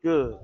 Good.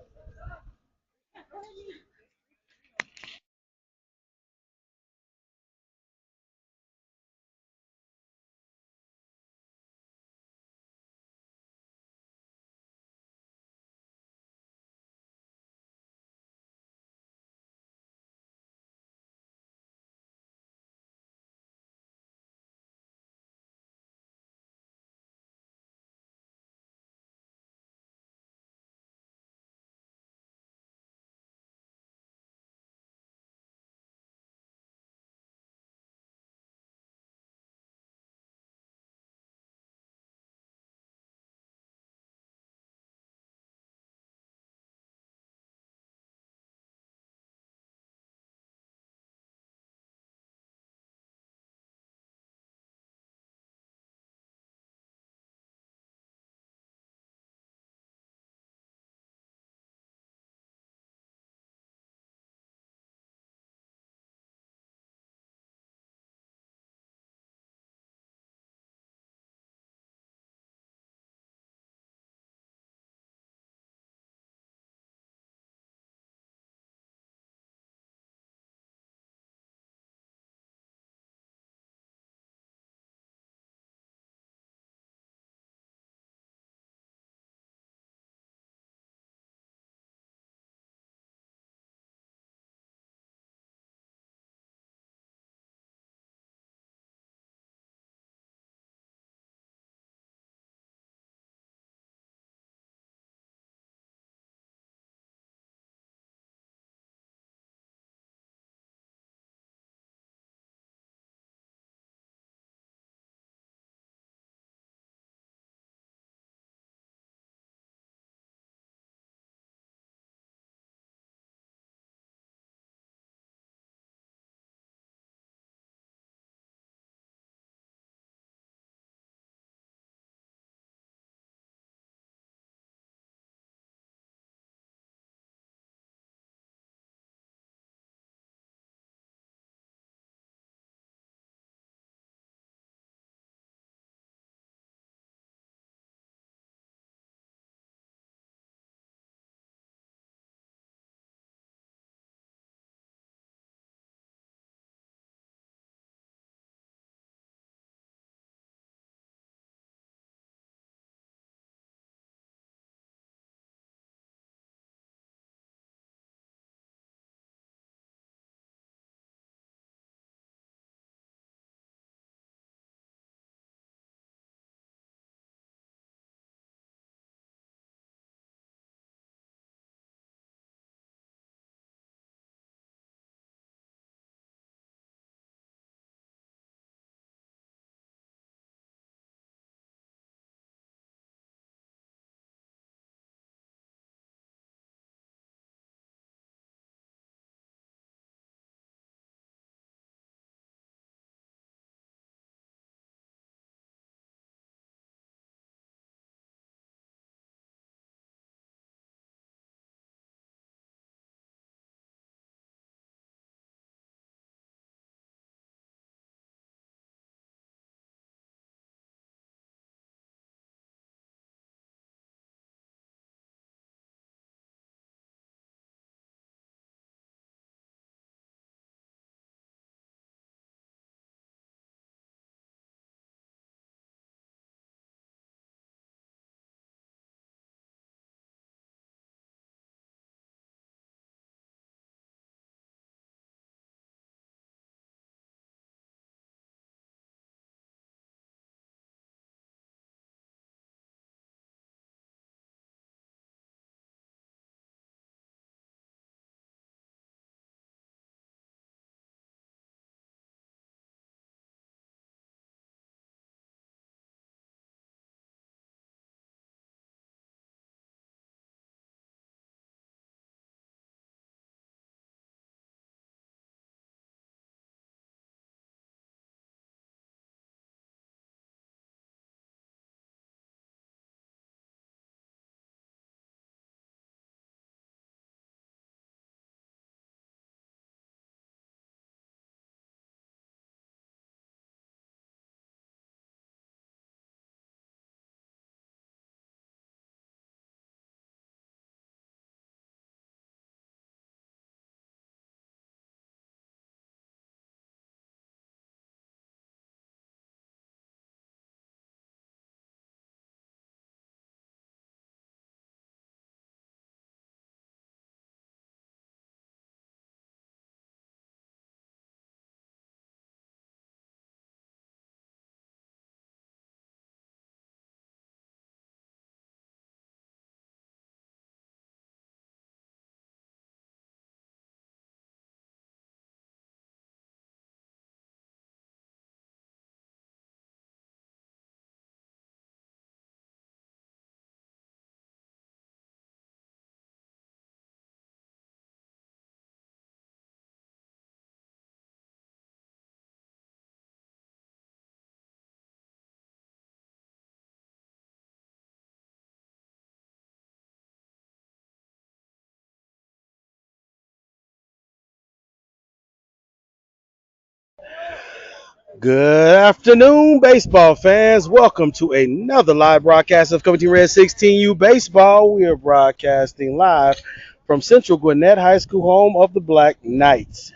Good afternoon, baseball fans. Welcome to another live broadcast of Covington Reds 16U Baseball. We are broadcasting live from Central Gwinnett High School, home of the Black Knights.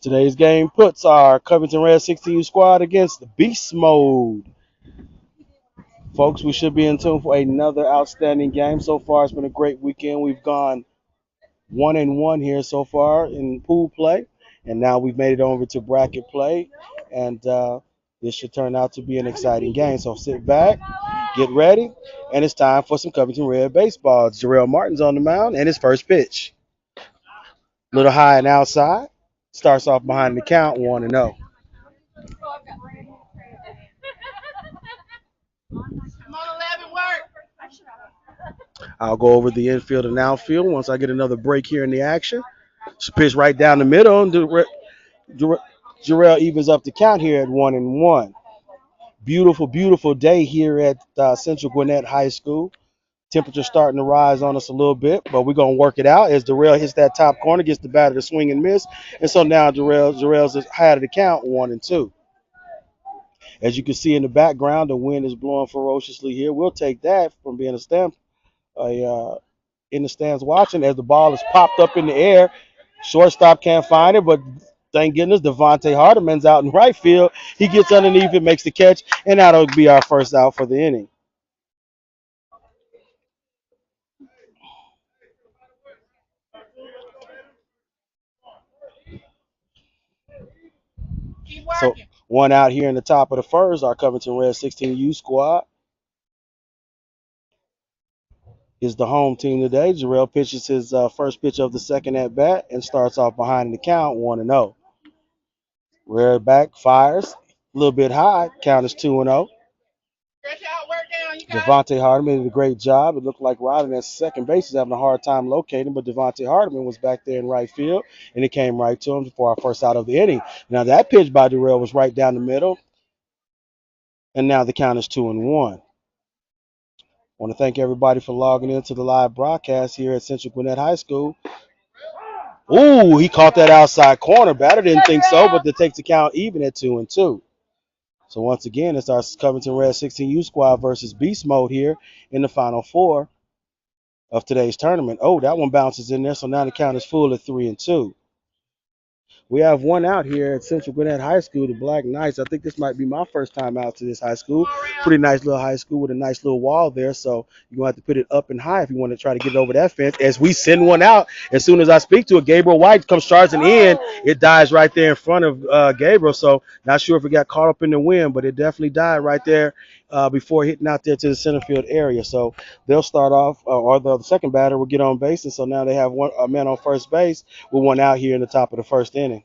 Today's game puts our Covington Reds 16U squad against Beast Mode. Folks, we should be in tune for another outstanding game. So far, it's been a great weekend. We've gone 1-1 here so far in pool play, and now we've made it over to bracket play, and this should turn out to be an exciting game. So sit back, get ready, and it's time for some Covington Red baseball. Jarrell Martin's on the mound, and his first pitch, little high and outside, starts off behind the count, 1-0. I'll go over the infield and outfield once I get another break here in the action. Pitch right down the middle, and Jarrell evens up the count here at 1-1. Beautiful, beautiful day here at Central Gwinnett High School. Temperature starting to rise on us a little bit, but we're going to work it out as Darrell hits that top corner, gets the batter to swing and miss. And so now Darrell's high to the count, 1-2. As you can see in the background, the wind is blowing ferociously here. We'll take that from being in the stands watching as the ball is popped up in the air. Shortstop can't find it, but thank goodness Devontae Hardiman's out in right field. He gets underneath it, makes the catch, and that'll be our first out for the inning. So one out here in the top of the first, our Covington Red 16U squad is the home team today. Jarrell pitches his first pitch of the second at bat and starts off behind in the count, 1-0. Red back fires a little bit high. Count is 2-0. Devontae Hardiman did a great job. It looked like Rodden at second base is having a hard time locating, but Devontae Hardiman was back there in right field, and it came right to him for our first out of the inning. Now that pitch by Darrell was right down the middle, and now the count is 2-1. I want to thank everybody for logging into the live broadcast here at Central Gwinnett High School. Ooh, he caught that outside corner. Batter didn't think so, but it takes the count even at 2-2. So once again, it's our Covington Red 16U squad versus Beast Mode here in the Final Four of today's tournament. Oh, that one bounces in there, so now the count is full at 3-2. We have one out here at Central Gwinnett High School, the Black Knights. I think this might be my first time out to this high school. Pretty nice little high school with a nice little wall there. So you're going to have to put it up and high if you want to try to get over that fence. As we send one out, as soon as I speak to it, Gabriel White comes charging in. It dies right there in front of Gabriel. So not sure if it got caught up in the wind, but it definitely died right there before hitting out there to the center field area. So they'll start off, or the second batter will get on base. And so now they have a man on first base with one out here in the top of the first inning.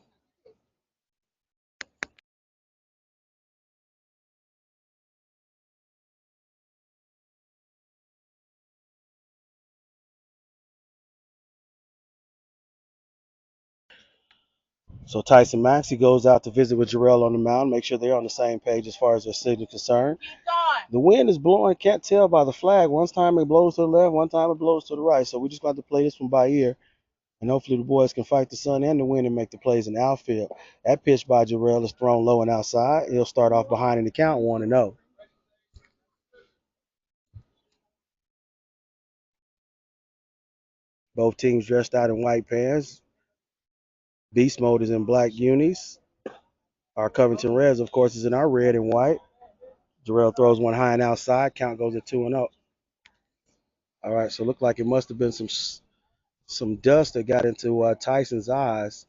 So Tyson Maxey goes out to visit with Jarrell on the mound, make sure they're on the same page as far as their signal concerned. The wind is blowing, can't tell by the flag. One time it blows to the left, one time it blows to the right. So we just got to play this one by ear. And hopefully the boys can fight the sun and the wind and make the plays in the outfield. That pitch by Jarrell is thrown low and outside. He'll start off behind in the count, 1-0. Both teams dressed out in white pants. Beast Mode is in black unis. Our Covington Reds, of course, is in our red and white. Jarrell throws one high and outside. Count goes at 2-0. All right, so it looked like it must have been some dust that got into Tyson's eyes.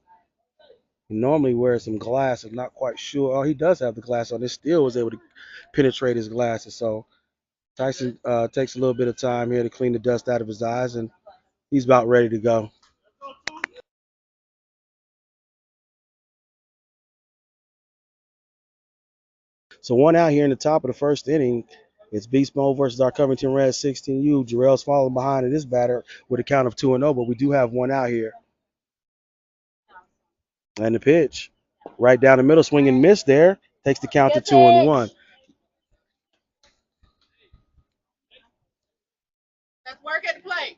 He normally wears some glasses. Not quite sure. Oh, he does have the glass on. It still was able to penetrate his glasses. So Tyson takes a little bit of time here to clean the dust out of his eyes, and he's about ready to go. So one out here in the top of the first inning. It's Beast Mode versus our Covington Reds 16U. Jarrell's following behind in this batter with a count of 2-0, but we do have one out here. And the pitch, right down the middle, swing and miss there, takes the count to 2-1. Let's work at the plate.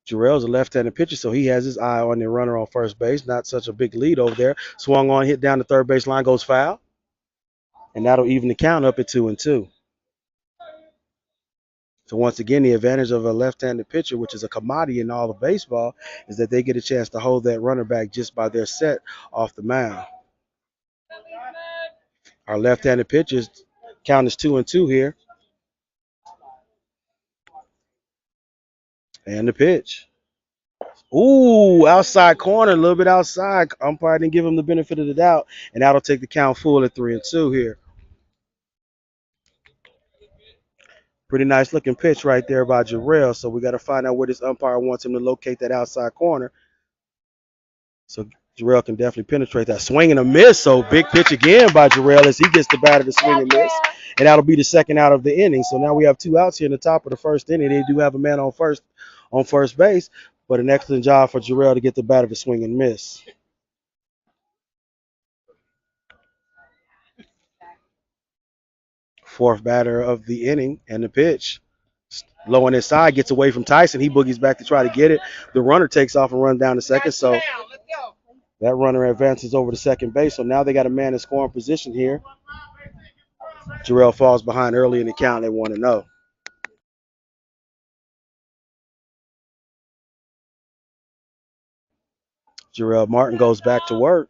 Jarrell's a left-handed pitcher, so he has his eye on the runner on first base. Not such a big lead over there. Swung on, hit down the third base line, goes foul, and that'll even the count up at 2-2. So once again, the advantage of a left-handed pitcher, which is a commodity in all of baseball, is that they get a chance to hold that runner back just by their set off the mound. Our left-handed pitchers count is 2-2 here, and the pitch. Ooh, outside corner, a little bit outside. Umpire didn't give him the benefit of the doubt, and that'll take the count full at 3-2 here. Pretty nice looking pitch right there by Jarrell. So we got to find out where this umpire wants him to locate that outside corner. So Jarrell can definitely penetrate that. Swing and a miss. So big pitch again by Jarrell as he gets the batter to swing and miss. And that'll be the second out of the inning. So now we have two outs here in the top of the first inning. They do have a man on first base, but an excellent job for Jarrell to get the batter to swing and miss. Fourth batter of the inning and the pitch. Low on his side, gets away from Tyson. He boogies back to try to get it. The runner takes off and runs down to second. So that runner advances over to second base. So now they got a man in scoring position here. Jarrell falls behind early in the count. They 1-0. Jarrell Martin goes back to work.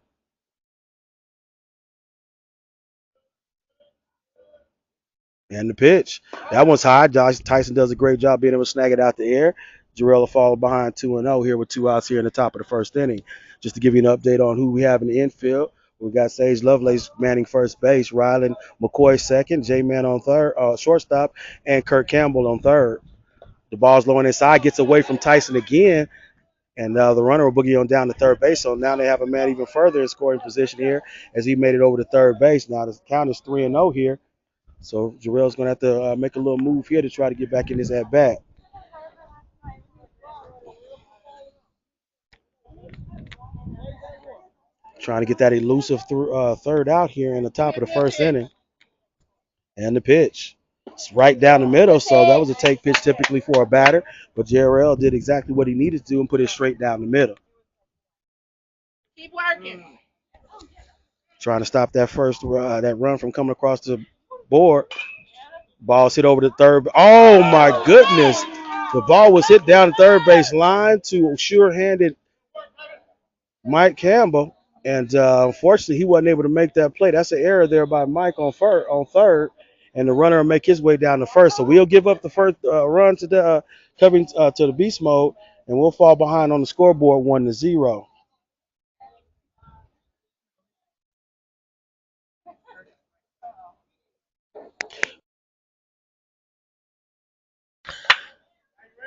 And the pitch. That one's high. Tyson does a great job being able to snag it out the air. Jarrell will fall behind 2-0 here with two outs here in the top of the first inning. Just to give you an update on who we have in the infield. We got Sage Lovelace manning first base, Rylan McCoy second, J-Man on third, shortstop, and Kurt Campbell on third. The ball's low on his side, gets away from Tyson again, and the runner will boogie on down to third base. So now they have a man even further in scoring position here as he made it over to third base. Now the count is 3-0 here. So Jarrell's going to have to make a little move here to try to get back in this at-bat. Trying to get that elusive third out here in the top of the first inning. And the pitch. It's right down the middle, so that was a take pitch typically for a batter. But Jarrell did exactly what he needed to do and put it straight down the middle. Keep working. Trying to stop that that run from coming across the board. Ball's hit over the third. Oh my goodness! The ball was hit down the third base line to sure-handed Mike Campbell, and unfortunately he wasn't able to make that play. That's an error there by Mike on third, and the runner will make his way down to first. So we'll give up the first run to the to the beast mode, and we'll fall behind on the scoreboard 1-0.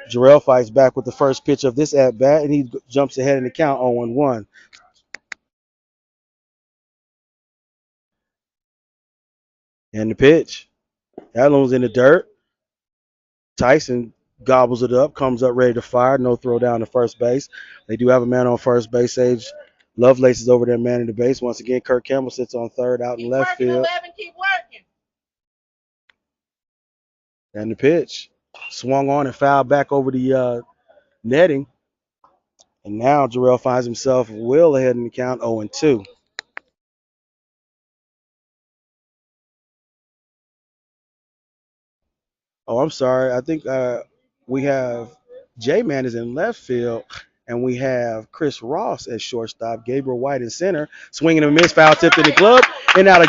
Jarrell fights back with the first pitch of this at bat, and he jumps ahead in the count 0-1. And the pitch. That one's in the dirt. Tyson gobbles it up, comes up ready to fire. No throw down to first base. They do have a man on first base. Sage Lovelace is over there manning the base. Once again, Kirk Campbell sits on third out in left field. Keep working. And the pitch. Swung on and fouled back over the netting. And now Jarrell finds himself well ahead in the count 0-2. Oh, I'm sorry. I think we have J-Man is in left field, and we have Chris Ross at shortstop, Gabriel White in center, swinging a miss, foul tipped in the glove, and that'll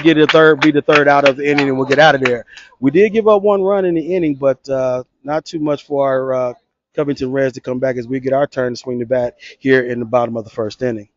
be the third out of the inning, and we'll get out of there. We did give up one run in the inning, but not too much for our Covington Reds to come back as we get our turn to swing the bat here in the bottom of the first inning.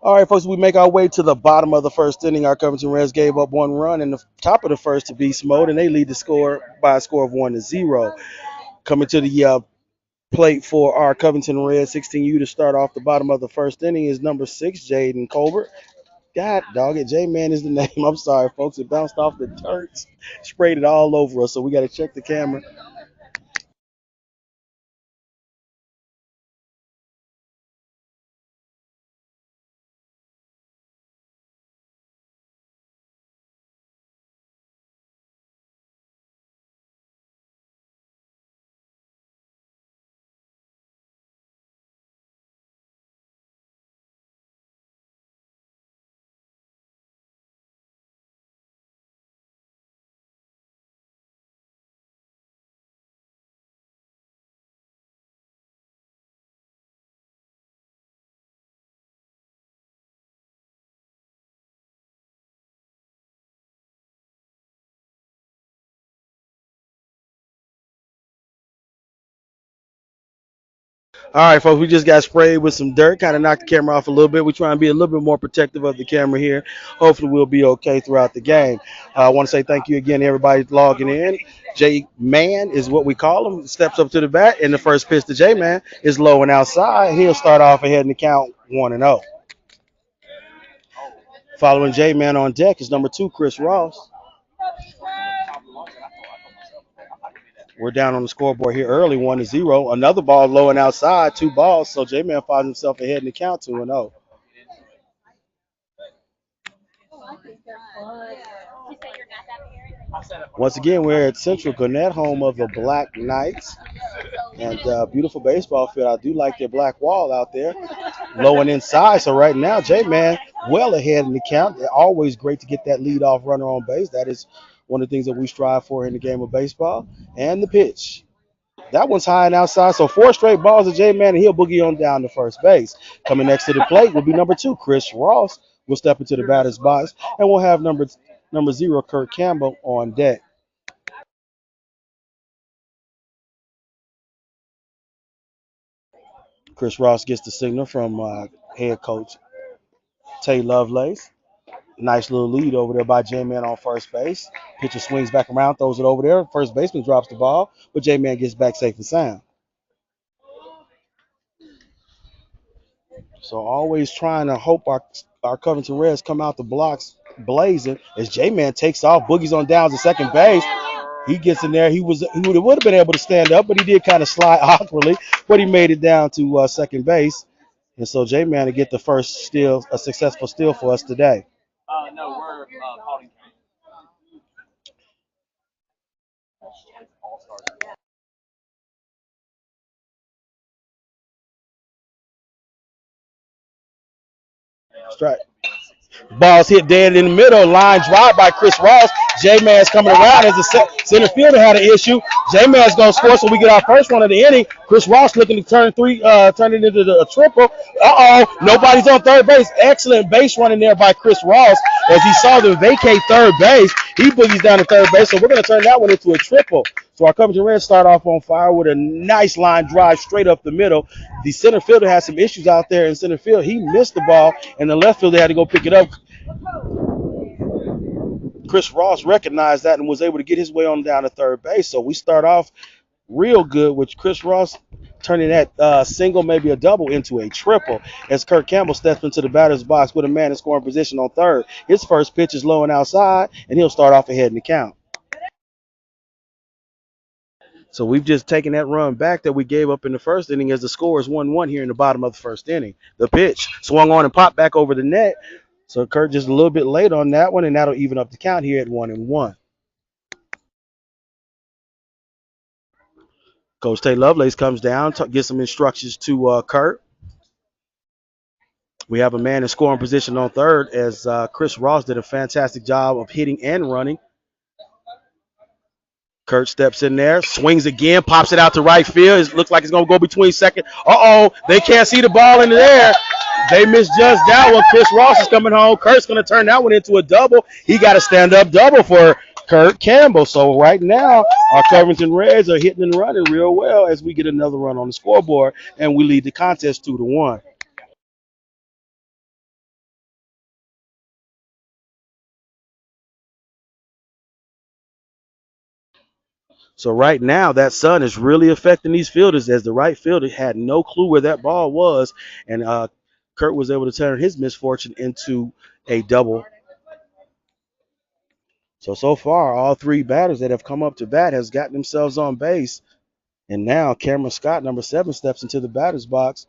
All right, folks, we make our way to the bottom of the first inning. Our Covington Reds gave up one run in the top of the first to beast mode, and they lead the score by a score of 1-0. Coming to the plate for our Covington Reds 16U to start off the bottom of the first inning is number 6, Jaden Colbert. God dog it, J-Man is the name. I'm sorry, folks. It bounced off the turds, sprayed it all over us, so we got to check the camera. All right, folks, we just got sprayed with some dirt, kind of knocked the camera off a little bit. We're trying to be a little bit more protective of the camera here. Hopefully, we'll be okay throughout the game. I want to say thank you again to everybody logging in. J Man is what we call him. Steps up to the bat, and the first pitch to J Man is low and outside. He'll start off ahead in the count 1-0. Following J Man on deck is number 2, Chris Ross. We're down on the scoreboard here early, 1-0. Another ball low and outside, 2 balls. So J Man finds himself ahead in the count 2-0. Once again, we're at Central Gwinnett, home of the Black Knights. And beautiful baseball field. I do like their black wall out there, low and inside. So right now, J-Man well ahead in the count. Always great to get that leadoff runner on base. That is one of the things that we strive for in the game of baseball. And the pitch. That one's high and outside. So 4 straight balls to J-Man, and he'll boogie on down to first base. Coming next to the plate will be number 2, Chris Ross. Will step into the batter's box, and we'll have number 0, Kurt Campbell, on deck. Chris Ross gets the signal from head coach Tay Lovelace. Nice little lead over there by J-Man on first base. Pitcher swings back around, throws it over there. First baseman drops the ball, but J-Man gets back safe and sound. So always trying to hope our Covington Reds come out the blocks blazing as J-Man takes off. Boogie's on down to second base. He gets in there. He would have been able to stand up, but he did kind of slide awkwardly. But he made it down to second base, and so J-Man to get the first steal, a successful steal for us today. No, we're calling. Strike. Ball's hit dead in the middle. Line drive by Chris Ross. J-Man's coming around as the center fielder had an issue. J-Man's going to score, so we get our first one of the inning. Chris Ross looking to turn it into a triple. Nobody's on third base. Excellent base running there by Chris Ross. As he saw them vacate third base, he boogies down to third base, so we're going to turn that one into a triple. So our Covington Reds start off on fire with a nice line drive straight up the middle. The center fielder had some issues out there in center field. He missed the ball, and the left fielder had to go pick it up. Chris Ross recognized that and was able to get his way on down to third base. So we start off real good with Chris Ross turning that single, maybe a double, into a triple as Kurt Campbell steps into the batter's box with a man in scoring position on third. His first pitch is low and outside, and he'll start off ahead in the count. So we've just taken that run back that we gave up in the first inning as the score is 1-1 here in the bottom of the first inning. The pitch swung on and popped back over the net. So Kurt just a little bit late on that one, and that'll even up the count here at 1-1. Coach Tay Lovelace comes down, gives some instructions to Kurt. We have a man in scoring position on third as Chris Ross did a fantastic job of hitting and running. Kurt steps in there, swings again, pops it out to right field. It looks like it's going to go between second. They can't see the ball in the air. They misjudged that one. Chris Ross is coming home. Kurt's going to turn that one into a double. He got a stand-up double for Kurt Campbell. So right now, our Covington Reds are hitting and running real well as we get another run on the scoreboard, and we lead the contest 2-1. So right now, that sun is really affecting these fielders, as the right fielder had no clue where that ball was, and Kurt was able to turn his misfortune into a double. So far, all three batters that have come up to bat has gotten themselves on base, and now Cameron Scott, number 7, steps into the batter's box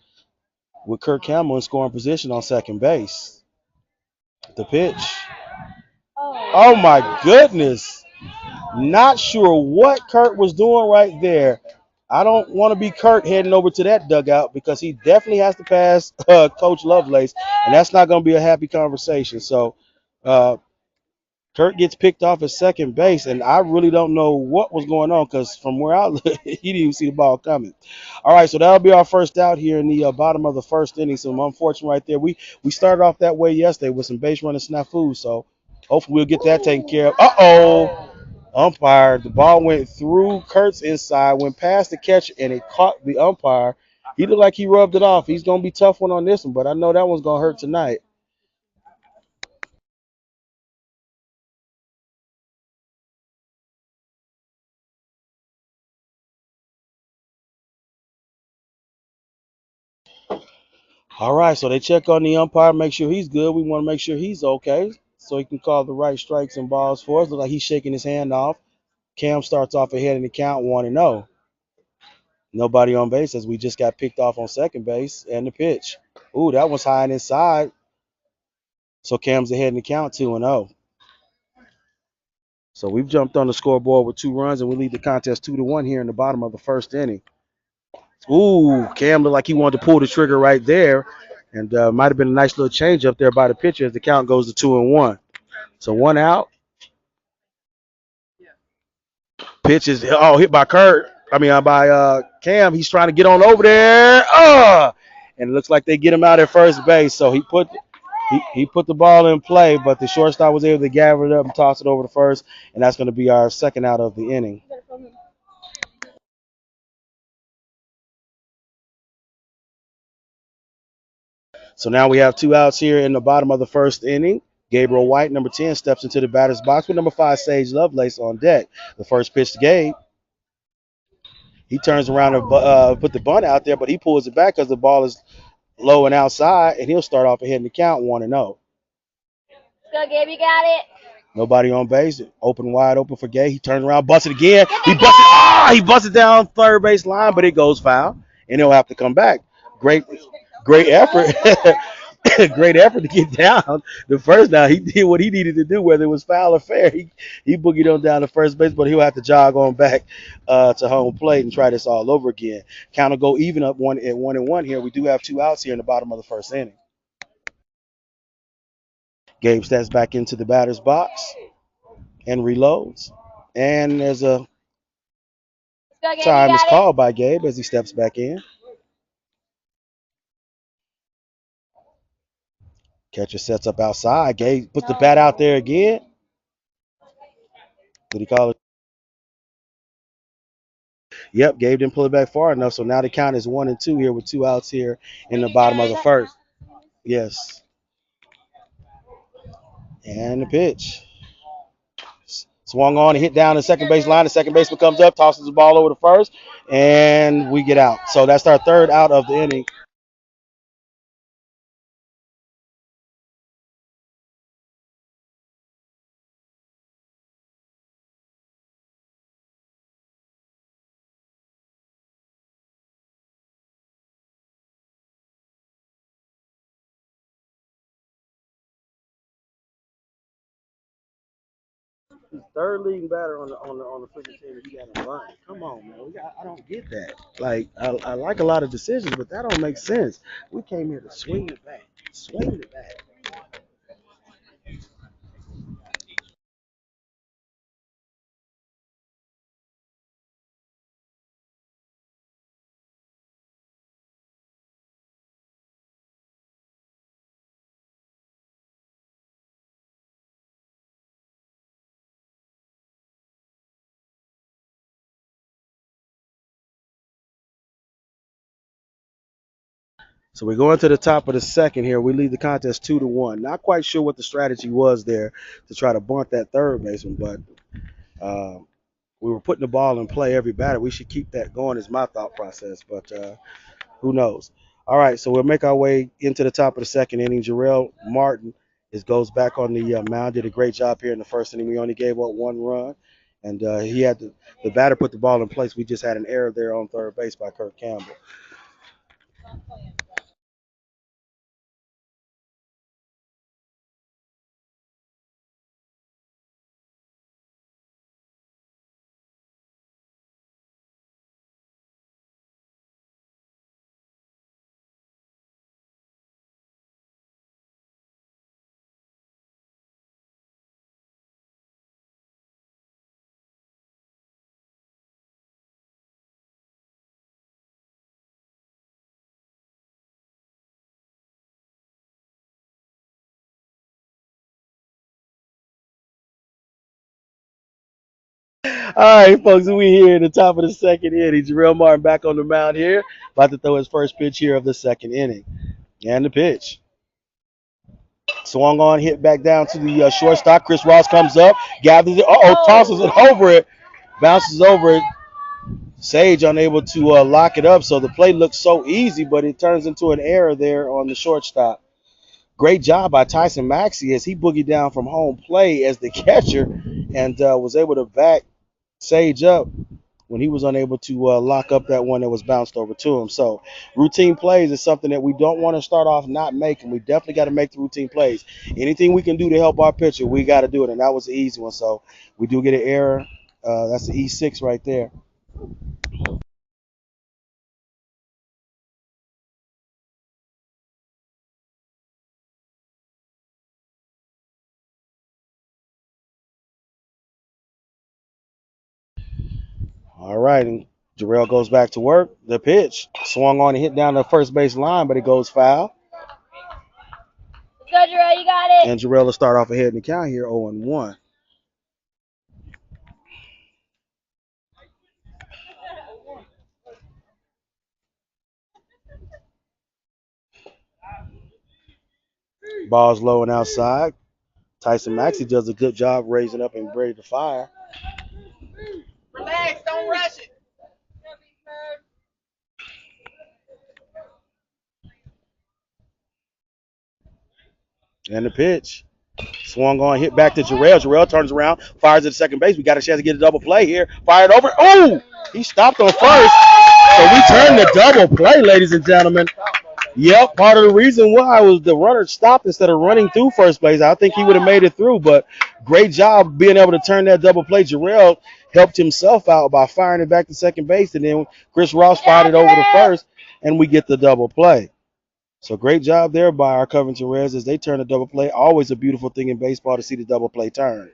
with Kurt Campbell in scoring position on second base. The pitch. Oh my goodness. Not sure what Kurt was doing right there. I don't want to be Kurt heading over to that dugout because he definitely has to pass Coach Lovelace, and that's not going to be a happy conversation. So uh, Kurt gets picked off at second base, and I really don't know what was going on because from where I look, he didn't even see the ball coming. All right, so that'll be our first out here in the bottom of the first inning. So I'm unfortunate right there. We started off that way yesterday with some base running snafu, so hopefully we'll get that taken care of. Uh-oh. Umpire, the ball went through Kurt's inside, went past the catcher, and it caught the umpire. He looked like he rubbed it off. He's going to be a tough one on this one, but I know that one's going to hurt tonight. All right, so they check on the umpire, make sure he's good. We want to make sure he's okay so he can call the right strikes and balls for us. Look like he's shaking his hand off. Cam starts off ahead in the count 1-0. Nobody on base as we just got picked off on second base and the pitch. Ooh, that was high and inside. So Cam's ahead in the count 2-0. So we've jumped on the scoreboard with 2 runs and we lead the contest 2-1 here in the bottom of the first inning. Ooh, Cam looked like he wanted to pull the trigger right there, and might have been a nice little change up there by the pitcher as the count goes to 2-1. So 1 out. Pitch is hit by Kurt. I mean by Cam. He's trying to get on over there. And it looks like they get him out at first base. So he put the ball in play, but the shortstop was able to gather it up and toss it over to first, and that's going to be our second out of the inning. So now we have 2 outs here in the bottom of the first inning. Gabriel White, number 10, steps into the batter's box with number 5, Sage Lovelace, on deck. The first pitch to Gabe. He turns around and put the bunt out there, but he pulls it back because the ball is low and outside, and he'll start off ahead in the count 1-0. Go, Gabe, you got it. Nobody on base. Wide open for Gabe. He turns around, busts it again. He busts it down third base line, but it goes foul, and he'll have to come back. Great effort. Great effort to get down the first down. He did what he needed to do, whether it was foul or fair. He boogied on down to first base, but he'll have to jog on back to home plate and try this all over again. Count will go even up 1-1 here. We do have 2 outs here in the bottom of the first inning. Gabe steps back into the batter's box and reloads. And there's a time is called by Gabe as he steps back in. Catcher sets up outside. Gabe puts the bat out there again. Did he call it? Yep, Gabe didn't pull it back far enough. So now the count is 1-2 here with 2 outs here in the bottom of the first. Yes. And the pitch. Swung on and hit down the second base line. The second baseman comes up, tosses the ball over to first, and we get out. So that's our third out of the inning. Third leading batter on the freaking team. He got a bunt. Come on, man. I don't get that. Like I like a lot of decisions, but that don't make sense. We came here to swing it back, swing it back. So we go into the top of the second here. We lead the contest 2-1. Not quite sure what the strategy was there to try to bunt that third baseman, but We were putting the ball in play every batter. We should keep that going, is my thought process. But who knows? All right, so we'll make our way into the top of the second inning. Jarrell Martin goes back on the mound. Did a great job here in the first inning. We only gave up one run, and he had the batter put the ball in place. We just had an error there on third base by Kirk Campbell. All right, folks, we here at the top of the second inning. Jarrell Martin back on the mound here, about to throw his first pitch here of the second inning. And the pitch. Swung on, hit back down to the shortstop. Chris Ross comes up, gathers it. Tosses it over it, bounces over it. Sage unable to lock it up, so the play looks so easy, but it turns into an error there on the shortstop. Great job by Tyson Maxey as he boogied down from home plate as the catcher and was able to back Sage up when he was unable to lock up that one that was bounced over to him. So routine plays is something that we don't want to start off not making. We definitely got to make the routine plays. Anything we can do to help our pitcher, we got to do it, and that was the easy one. So we do get an error. That's the E6 right there. All right, and Jarrell goes back to work. The pitch swung on and hit down the first base line, but it goes foul. Let's go, Jarrell. You got it. And Jarrell will start off ahead in the count here, 0-1. Ball's low and outside. Tyson Maxey does a good job raising up and ready to fire. Relax, don't rush it. And the pitch. Swung on, hit back to Jarrell. Jarrell turns around, fires at second base. We got a chance to get a double play here. Fired over. Oh! He stopped on first. So we turned the double play, ladies and gentlemen. Yep, part of the reason why was the runner stopped instead of running through first base. I think he would have made it through, but great job being able to turn that double play. Jarrell helped himself out by firing it back to second base, and then Chris Ross fired it over to first, and we get the double play. So great job there by our Covington Reds as they turn a double play. Always a beautiful thing in baseball to see the double play turned.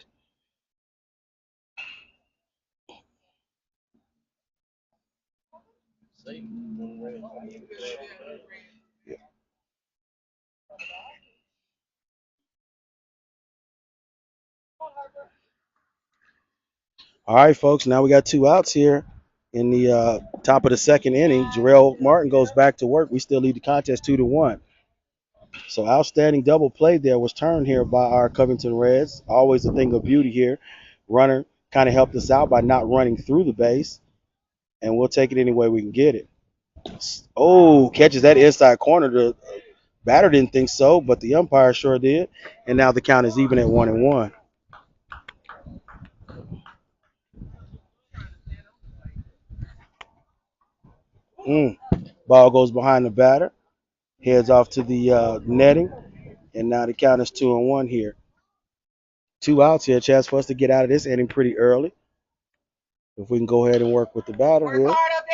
All right, folks. Now we got two outs here in the top of the second inning. Jarrell Martin goes back to work. We still lead the contest 2-1. So outstanding double play there was turned here by our Covington Reds. Always a thing of beauty here. Runner kind of helped us out by not running through the base, and we'll take it any way we can get it. Oh, catches that inside corner. The batter didn't think so, but the umpire sure did. And now the count is even at 1-1. Ball goes behind the batter, heads off to the netting, and now the count is 2-1 here. Two outs here, chance for us to get out of this inning pretty early. If we can go ahead and work with the batter Work here. hard up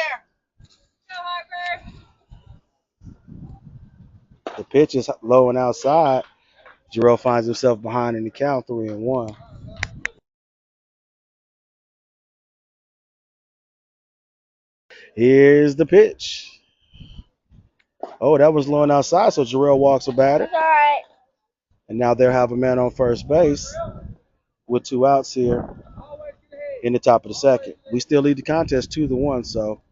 there. The pitch is low and outside. Jarrell finds himself behind in the count, 3-1. Here's the pitch. Oh, that was low and outside, so Jarrell walks a batter. It's all right. And now they'll have a man on first base with two outs here in the top of the second. We still lead the contest 2-1, so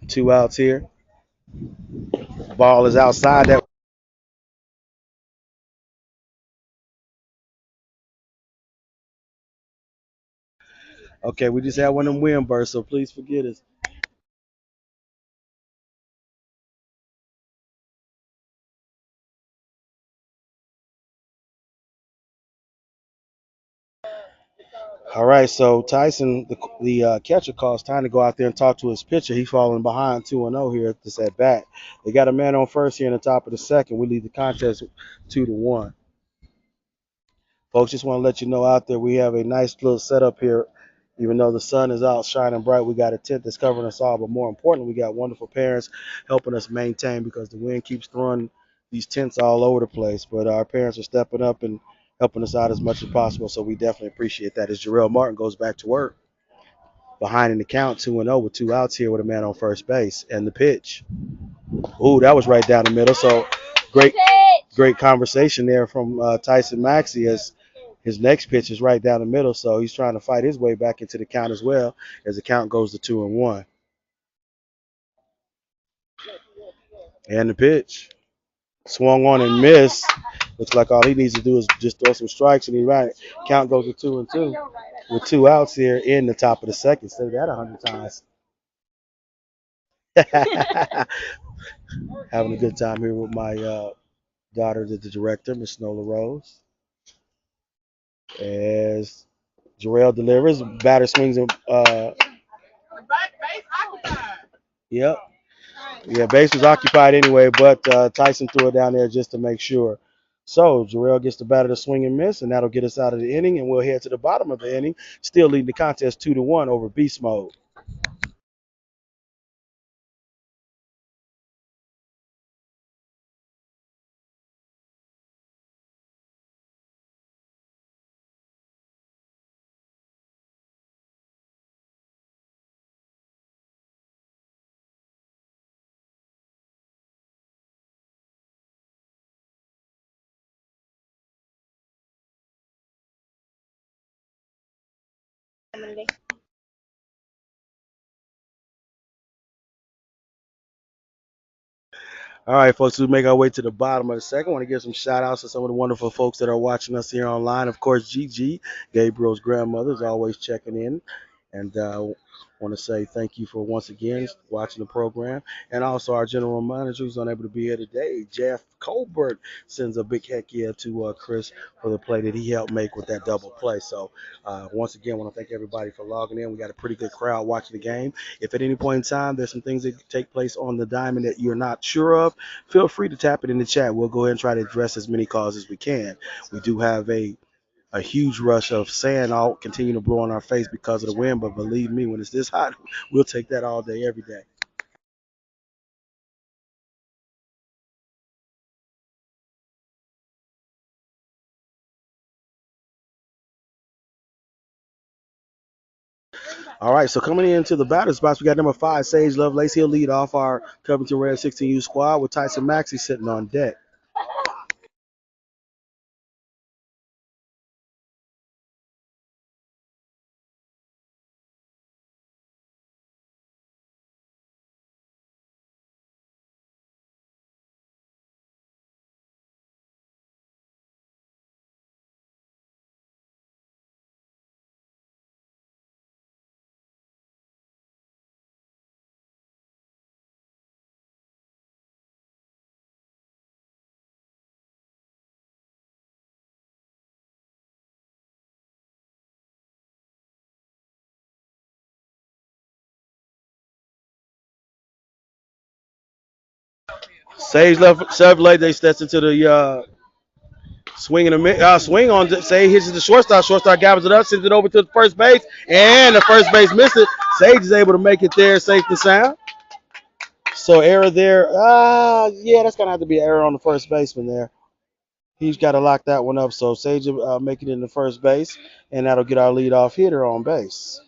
two outs here. Ball is outside. That Okay, we just had one of them wind bursts, so please forgive us. All right, so Tyson, the catcher, calls time to go out there and talk to his pitcher. He's falling behind 2-0 here at this at bat. They got a man on first here in the top of the second. We lead the contest 2-1. Folks, just want to let you know out there we have a nice little setup here. Even though the sun is out shining bright, we got a tent that's covering us all. But more importantly, we got wonderful parents helping us maintain because the wind keeps throwing these tents all over the place. But our parents are stepping up and helping us out as much as possible. So we definitely appreciate that. As Jarrell Martin goes back to work behind in the count 2-0 with 2 outs here with a man on first base and the pitch. Ooh, that was right down the middle. So great conversation there from Tyson Maxey as his next pitch is right down the middle. So he's trying to fight his way back into the count as well as the count goes to 2-1. And the pitch swung on and missed. Looks like all he needs to do is just throw some strikes and he's right. Count goes to 2-2 with 2 outs here in the top of the second. Say that 100 times. Having a good time here with my daughter, the director, Miss Nola Rose. As Jarrell delivers, batter swings and yep. Yeah, base was occupied anyway, but Tyson threw it down there just to make sure. So Jarrell gets the batter to swing and miss, and that'll get us out of the inning, and we'll head to the bottom of the inning, still leading the contest 2-1 over beast mode. All right, folks, we make our way to the bottom of the second. I want to give some shout outs to some of the wonderful folks that are watching us here online. Of course, Gigi, Gabriel's grandmother, is always checking in. And want to say thank you for once again watching the program. And also our general manager who's unable to be here today, Jeff Colbert, sends a big heck yeah to Chris for the play that he helped make with that double play. So once again, I want to thank everybody for logging in. We got a pretty good crowd watching the game. If at any point in time there's some things that take place on the diamond that you're not sure of, feel free to tap it in the chat. We'll go ahead and try to address as many calls as we can. We do have a huge rush of sand all continue to blow on our face because of the wind, but believe me, when it's this hot, we'll take that all day, every day. All right, so coming into the batter's box, we got number 5, Sage Lovelace. He'll lead off our Covington Reds 16U squad with Tyson Maxey sitting on deck. Sage Lovelace steps into the swing on, say, hits the shortstop. Shortstop gathers it up, sends it over to the first base, and the first base missed it. Sage is able to make it there safe and sound. So error there. Yeah, that's gonna have to be an error on the first baseman there. He's got to lock that one up. So Sage make it in the first base, and that'll get our leadoff hitter on base.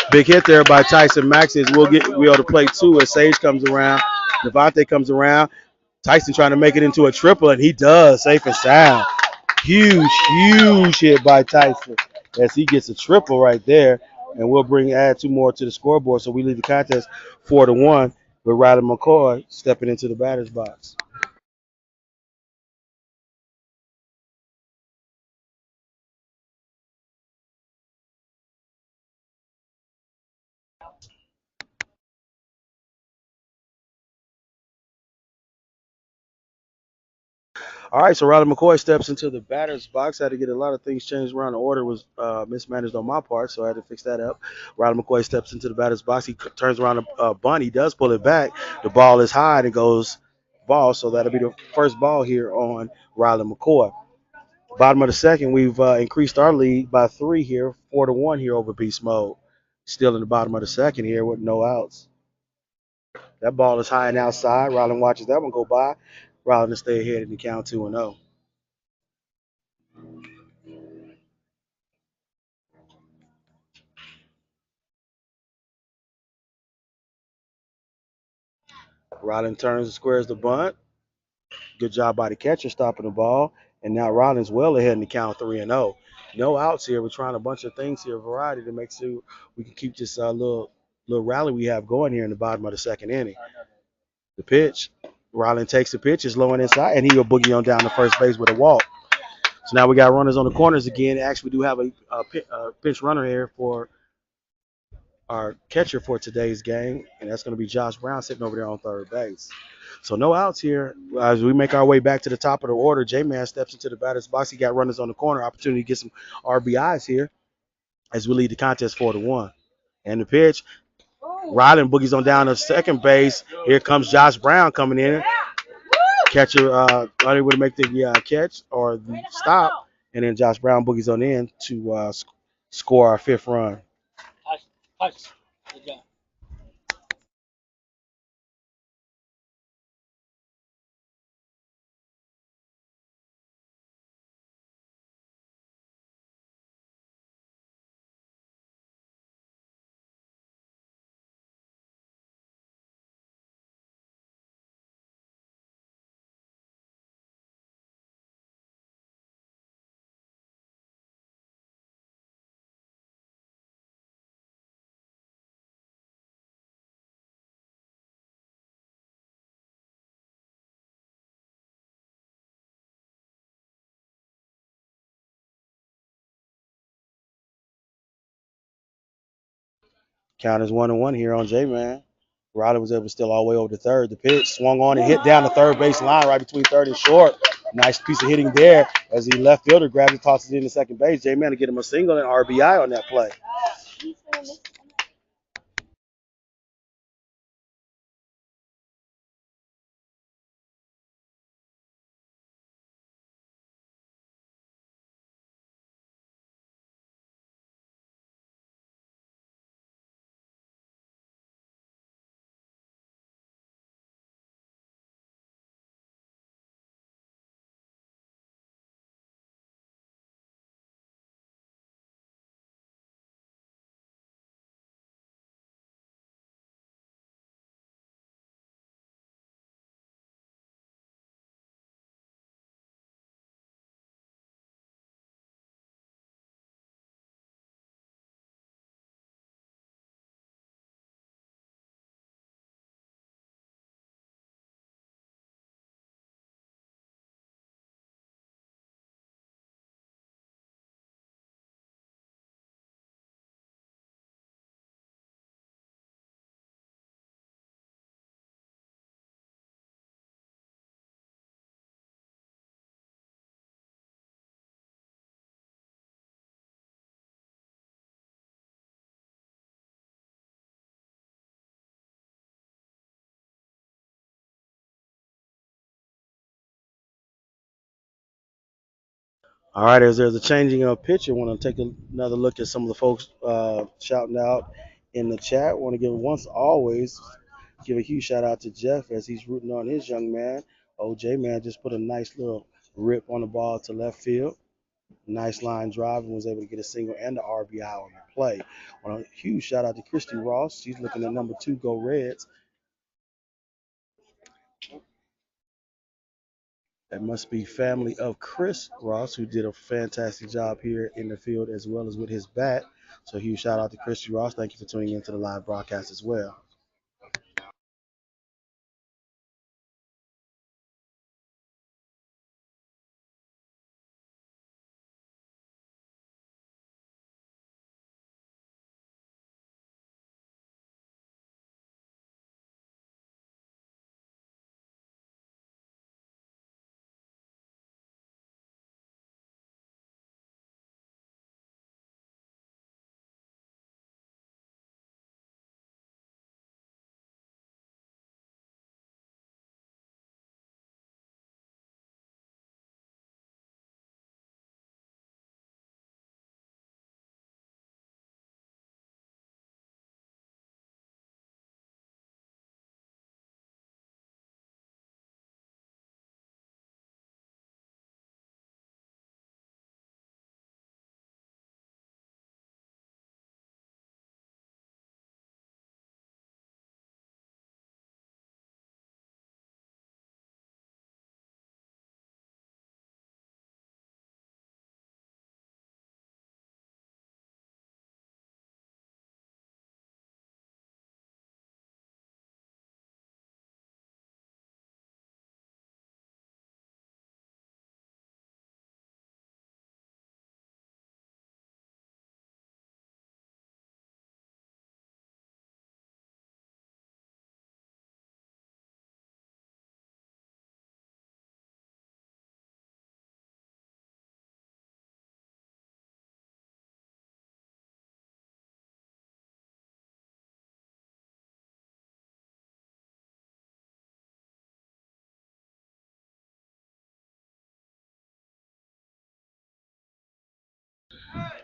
Big hit there by Tyson Maxey. We'll able to play two as Sage comes around. Devontae comes around. Tyson trying to make it into a triple, and he does, safe and sound. Huge, huge hit by Tyson as he gets a triple right there. And we'll add two more to the scoreboard. So we lead the contest 4-1 with Ryder McCoy stepping into the batter's box. All right, so Riley McCoy steps into the batter's box. Had to get a lot of things changed around. The order was mismanaged on my part, so I had to fix that up. Riley McCoy steps into the batter's box. He turns around a bunt. He does pull it back. The ball is high and it goes ball, so that'll be the first ball here on Riley McCoy. Bottom of the second, we've increased our lead by 3 here, 4-1 here over Beast Mode. Still in the bottom of the second here with no outs. That ball is high and outside. Rylan watches that one go by. Rylan to stay ahead in the count 2-0. Rylan turns and squares the bunt. Good job by the catcher stopping the ball. And now Rylan's well ahead in the count 3-0. No outs here. We're trying a bunch of things here, variety to make sure we can keep this little rally we have going here in the bottom of the second inning. The pitch. Rylan takes the pitch, is low and inside, and he will boogie on down to first base with a walk. So now we got runners on the corners again. Actually, we do have a pinch runner here for our catcher for today's game, and that's going to be Josh Brown sitting over there on third base. So no outs here. As we make our way back to the top of the order, J-Man steps into the batter's box. He got runners on the corner. Opportunity to get some RBIs here as we lead the contest 4-1. And the pitch, Rylan boogies on down to second base. Here comes Josh Brown coming in. Catcher unable to make the catch or the stop, and then Josh Brown boogies on in to score our fifth run. Count is 1-1 here on J-Man. Riley was able to steal all the way over to third. The pitch swung on and hit down the third base line right between third and short. Nice piece of hitting there as the left fielder grabs it, tosses it into second base. J-Man to get him a single and RBI on that play. All right, as there's a changing of pitch, I want to take another look at some of the folks shouting out in the chat. I want to give once always give a huge shout out to Jeff as he's rooting on his young man. OJ man just put a nice little rip on the ball to left field. Nice line drive and was able to get a single and the RBI on the play. Well, a huge shout out to Christy Ross. She's looking at number 2, Go Reds. That must be family of Chris Ross, who did a fantastic job here in the field as well as with his bat. So huge shout out to Christy Ross. Thank you for tuning into the live broadcast as well.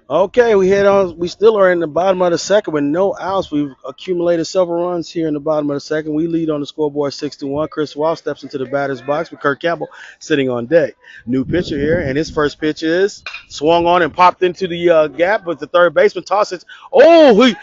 Okay, we head on. We still are in the bottom of the second with no outs. We've accumulated several runs here in the bottom of the second. We lead on the scoreboard 6-1. Chris Wall steps into the batter's box with Kirk Campbell sitting on deck. New pitcher here, and his first pitch is swung on and popped into the gap, but the third baseman tosses. Oh, he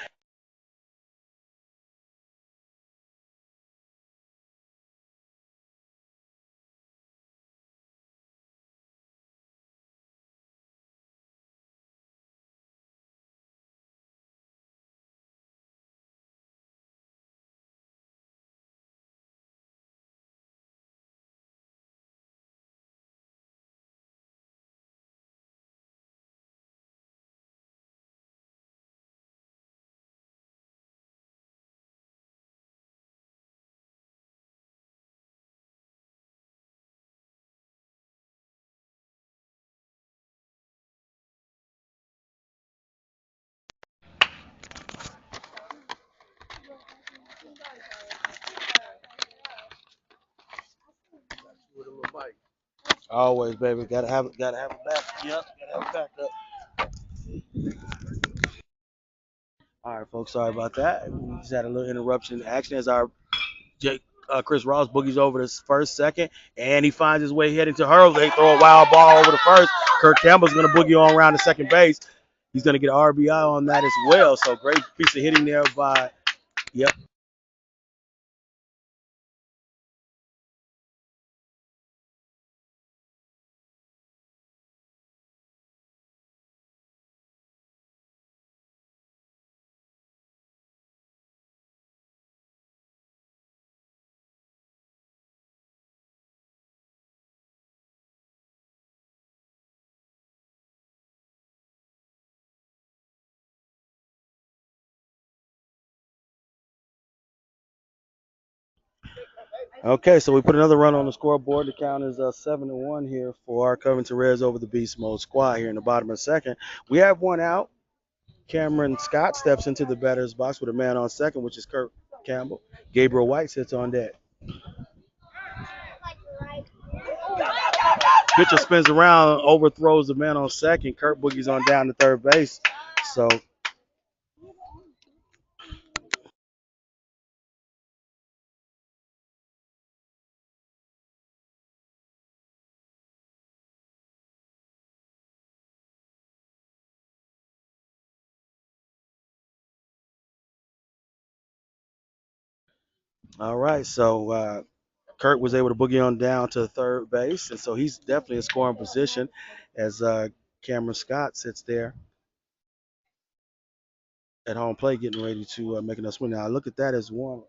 always, baby. Gotta have a back. Yep, gotta have a backup. All right, folks. Sorry about that. We just had a little interruption in action as our Chris Ross boogies over the first, second, and he finds his way heading to her. They throw a wild ball over the first. Kirk Campbell's going to boogie on around the second base. He's going to get an RBI on that as well. So great piece of hitting there by, yep. Okay, so we put another run on the scoreboard. The count is 7-1 here for our Covington Reds over the Beast Mode squad here in the bottom of the second. We have one out. Cameron Scott steps into the batter's box with a man on second, which is Kirk Campbell. Gabriel White sits on deck. Pitcher spins around, overthrows the man on second. Kurt Boogie's on down to third base. So All right, so Kurt was able to boogie on down to third base, and so he's definitely in scoring position as Cameron Scott sits there at home plate getting ready to make another swing. Now, I look at that as one.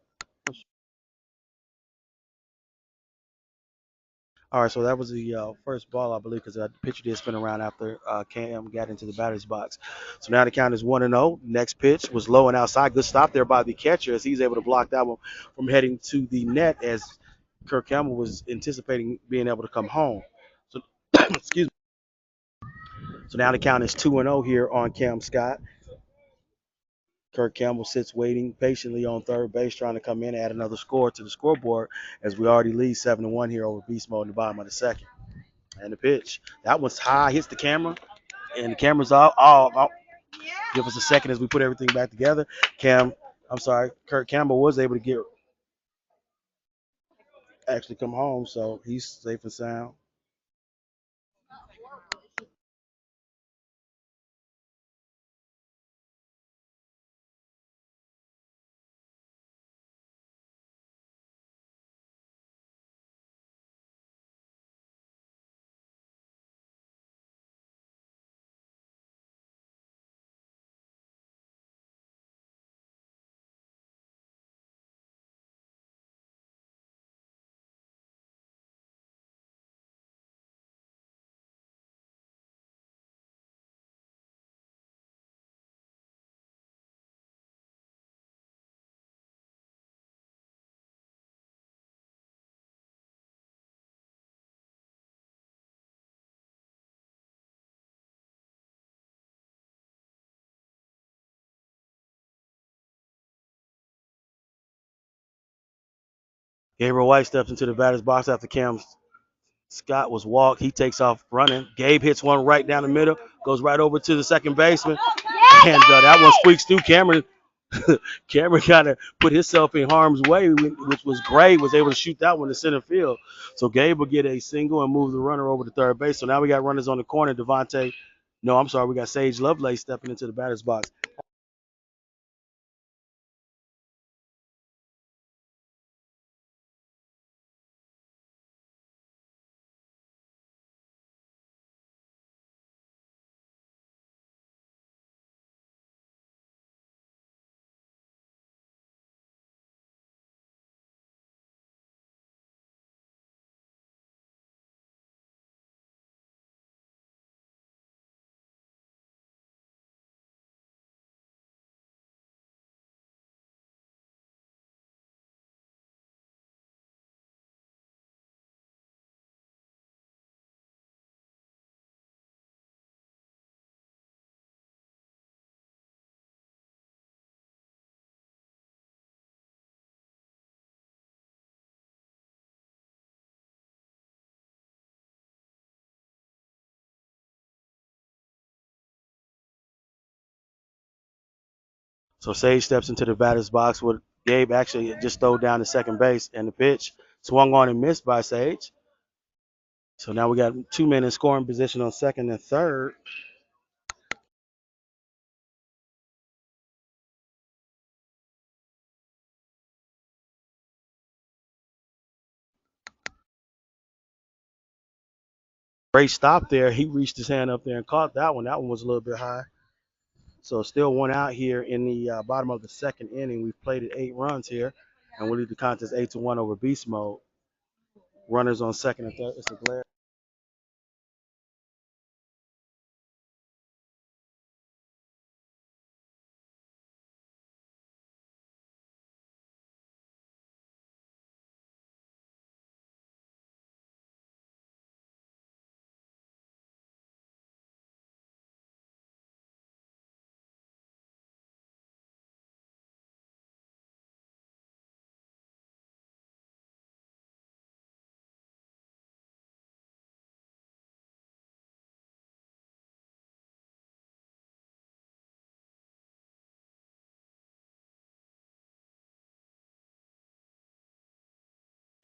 All right, so that was the first ball, I believe, because the pitcher did spin around after Cam got into the batter's box. So now the count is 1-0. Next pitch was low and outside. Good stop there by the catcher as he's able to block that one from heading to the net as Kirk Campbell was anticipating being able to come home. So, excuse me. So now the count is 2-0 here on Cam Scott. Kirk Campbell sits waiting patiently on third base, trying to come in and add another score to the scoreboard as we already lead 7-1 here over Beast Mode in the bottom of the second. And the pitch. That one's high, hits the camera, and the camera's off. Oh, give us a second as we put everything back together. Kurt Campbell was able to get actually come home, so he's safe and sound. Gabriel White steps into the batter's box after Cam Scott was walked. He takes off running. Gabe hits one right down the middle, goes right over to the second baseman, and that one squeaks through. Cameron kind of put himself in harm's way, which was great. Was able to shoot that one to center field. So Gabe will get a single and move the runner over to third base. So now we got runners on the corner. No, I'm sorry, we got Sage Lovelace stepping into the batter's box. So Sage steps into the batter's box with Gabe actually just throw down to second base, and the pitch swung on and missed by Sage. So now we got two men in scoring position on second and third. Great stop there. He reached his hand up there and caught that one. That one was a little bit high. So still one out here in the bottom of the second inning. We've played it 8 runs here, and we lead the contest 8-1 over beast mode. Runners on second and third. It's a glare.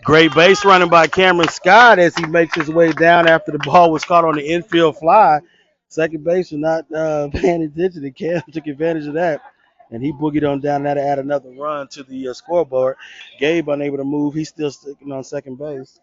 Great base running by Cameron Scott as he makes his way down after the ball was caught on the infield fly. Second base was not paying attention, and Cam took advantage of that. And he boogied on down there to add another run to the scoreboard. Gabe unable to move. He's still sticking on second base.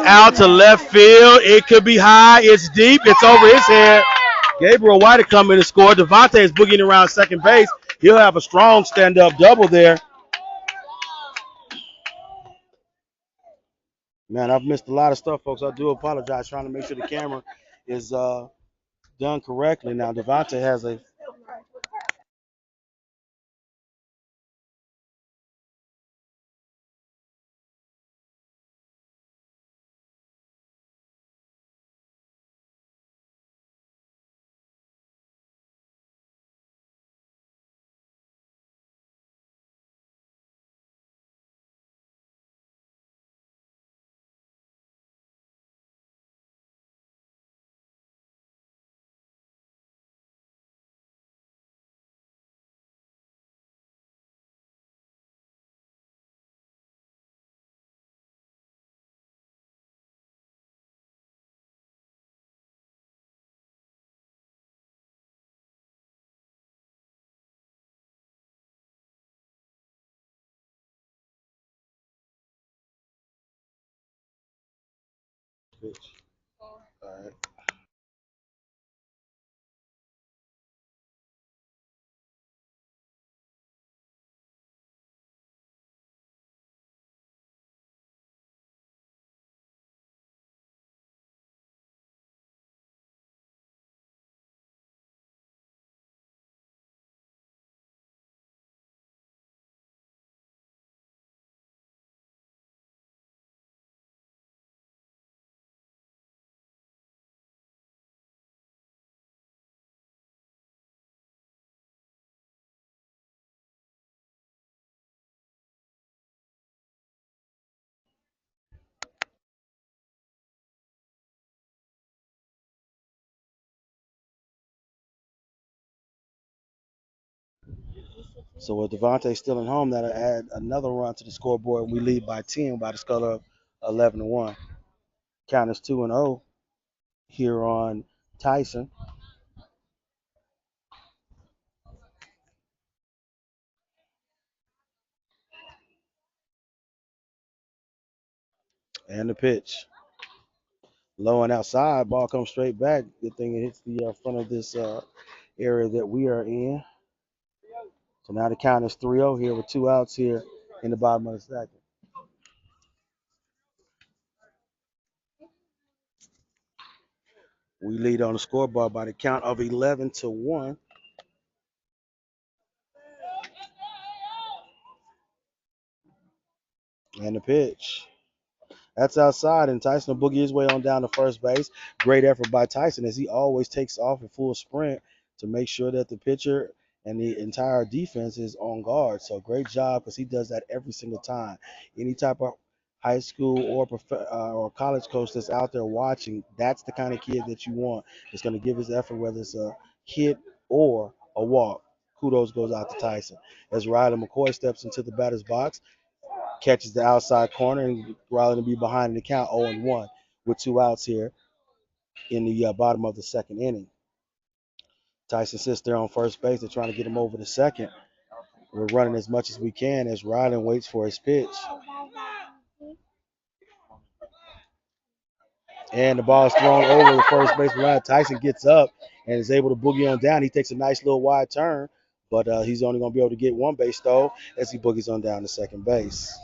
Out to left field. It could be high. It's deep. It's over his head. Gabriel White to come in and score. Devontae is boogieing around second base. He'll have a strong stand-up double there. Man, I've missed a lot of stuff, folks. I do apologize. Trying to make sure the camera is done correctly. Now, Devontae has a pitch. All right. So with Devontae still at home, that'll add another run to the scoreboard. We lead by 10 by the score of 11-1. Count is 2-0 here on Tyson. And the pitch. Low and outside. Ball comes straight back. Good thing it hits the front of this area that we are in. So now the count is 3-0 here with two outs here in the bottom of the second. We lead on the scoreboard by the count of 11-1. And the pitch. That's outside, and Tyson will boogie his way on down to first base. Great effort by Tyson as he always takes off in full sprint to make sure that the pitcher and the entire defense is on guard. So great job because he does that every single time. Any type of high school or college coach that's out there watching, that's the kind of kid that you want. It's going to give his effort, whether it's a hit or a walk. Kudos goes out to Tyson. As Ryder McCoy steps into the batter's box, catches the outside corner, and rather than be behind in the count 0-1 with two outs here in the bottom of the second inning. Tyson sits there on first base. They're trying to get him over to second. We're running as much as we can as Rylan waits for his pitch. And the ball is thrown over the first baseman line. Tyson gets up and is able to boogie on down. He takes a nice little wide turn, but he's only going to be able to get one base stole as he boogies on down to second base.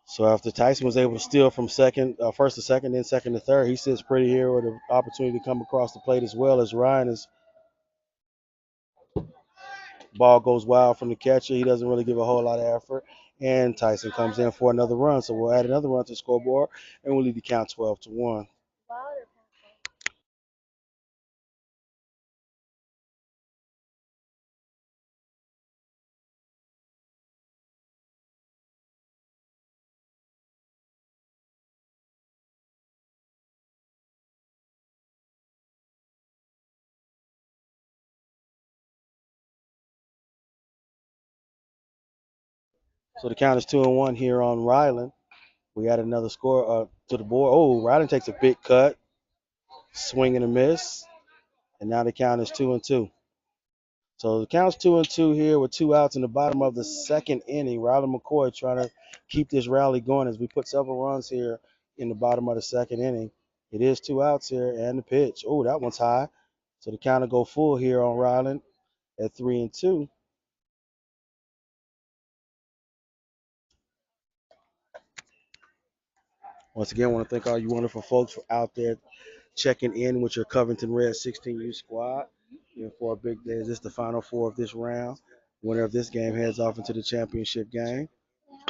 So after Tyson was able to steal from first to second, then second to third, he sits pretty here with an opportunity to come across the plate as well as Ryan. His ball goes wild from the catcher. He doesn't really give a whole lot of effort. And Tyson comes in for another run. So we'll add another run to the scoreboard, and we'll lead the count 12-1. So the count is 2-1 here on Ryland. We add another score to the board. Oh, Ryland takes a big cut, swing and a miss, and now the count is 2-2. So the count's 2-2 here with 2 outs in the bottom of the second inning. Ryland McCoy trying to keep this rally going as we put several runs here in the bottom of the second inning. It is 2 outs here and the pitch. Oh, that one's high. So the count will go full here on Ryland at 3-2. Once again, I want to thank all you wonderful folks for out there checking in with your Covington Reds 16U squad. For a big day, is this the final four of this round? Winner of this game heads off into the championship game.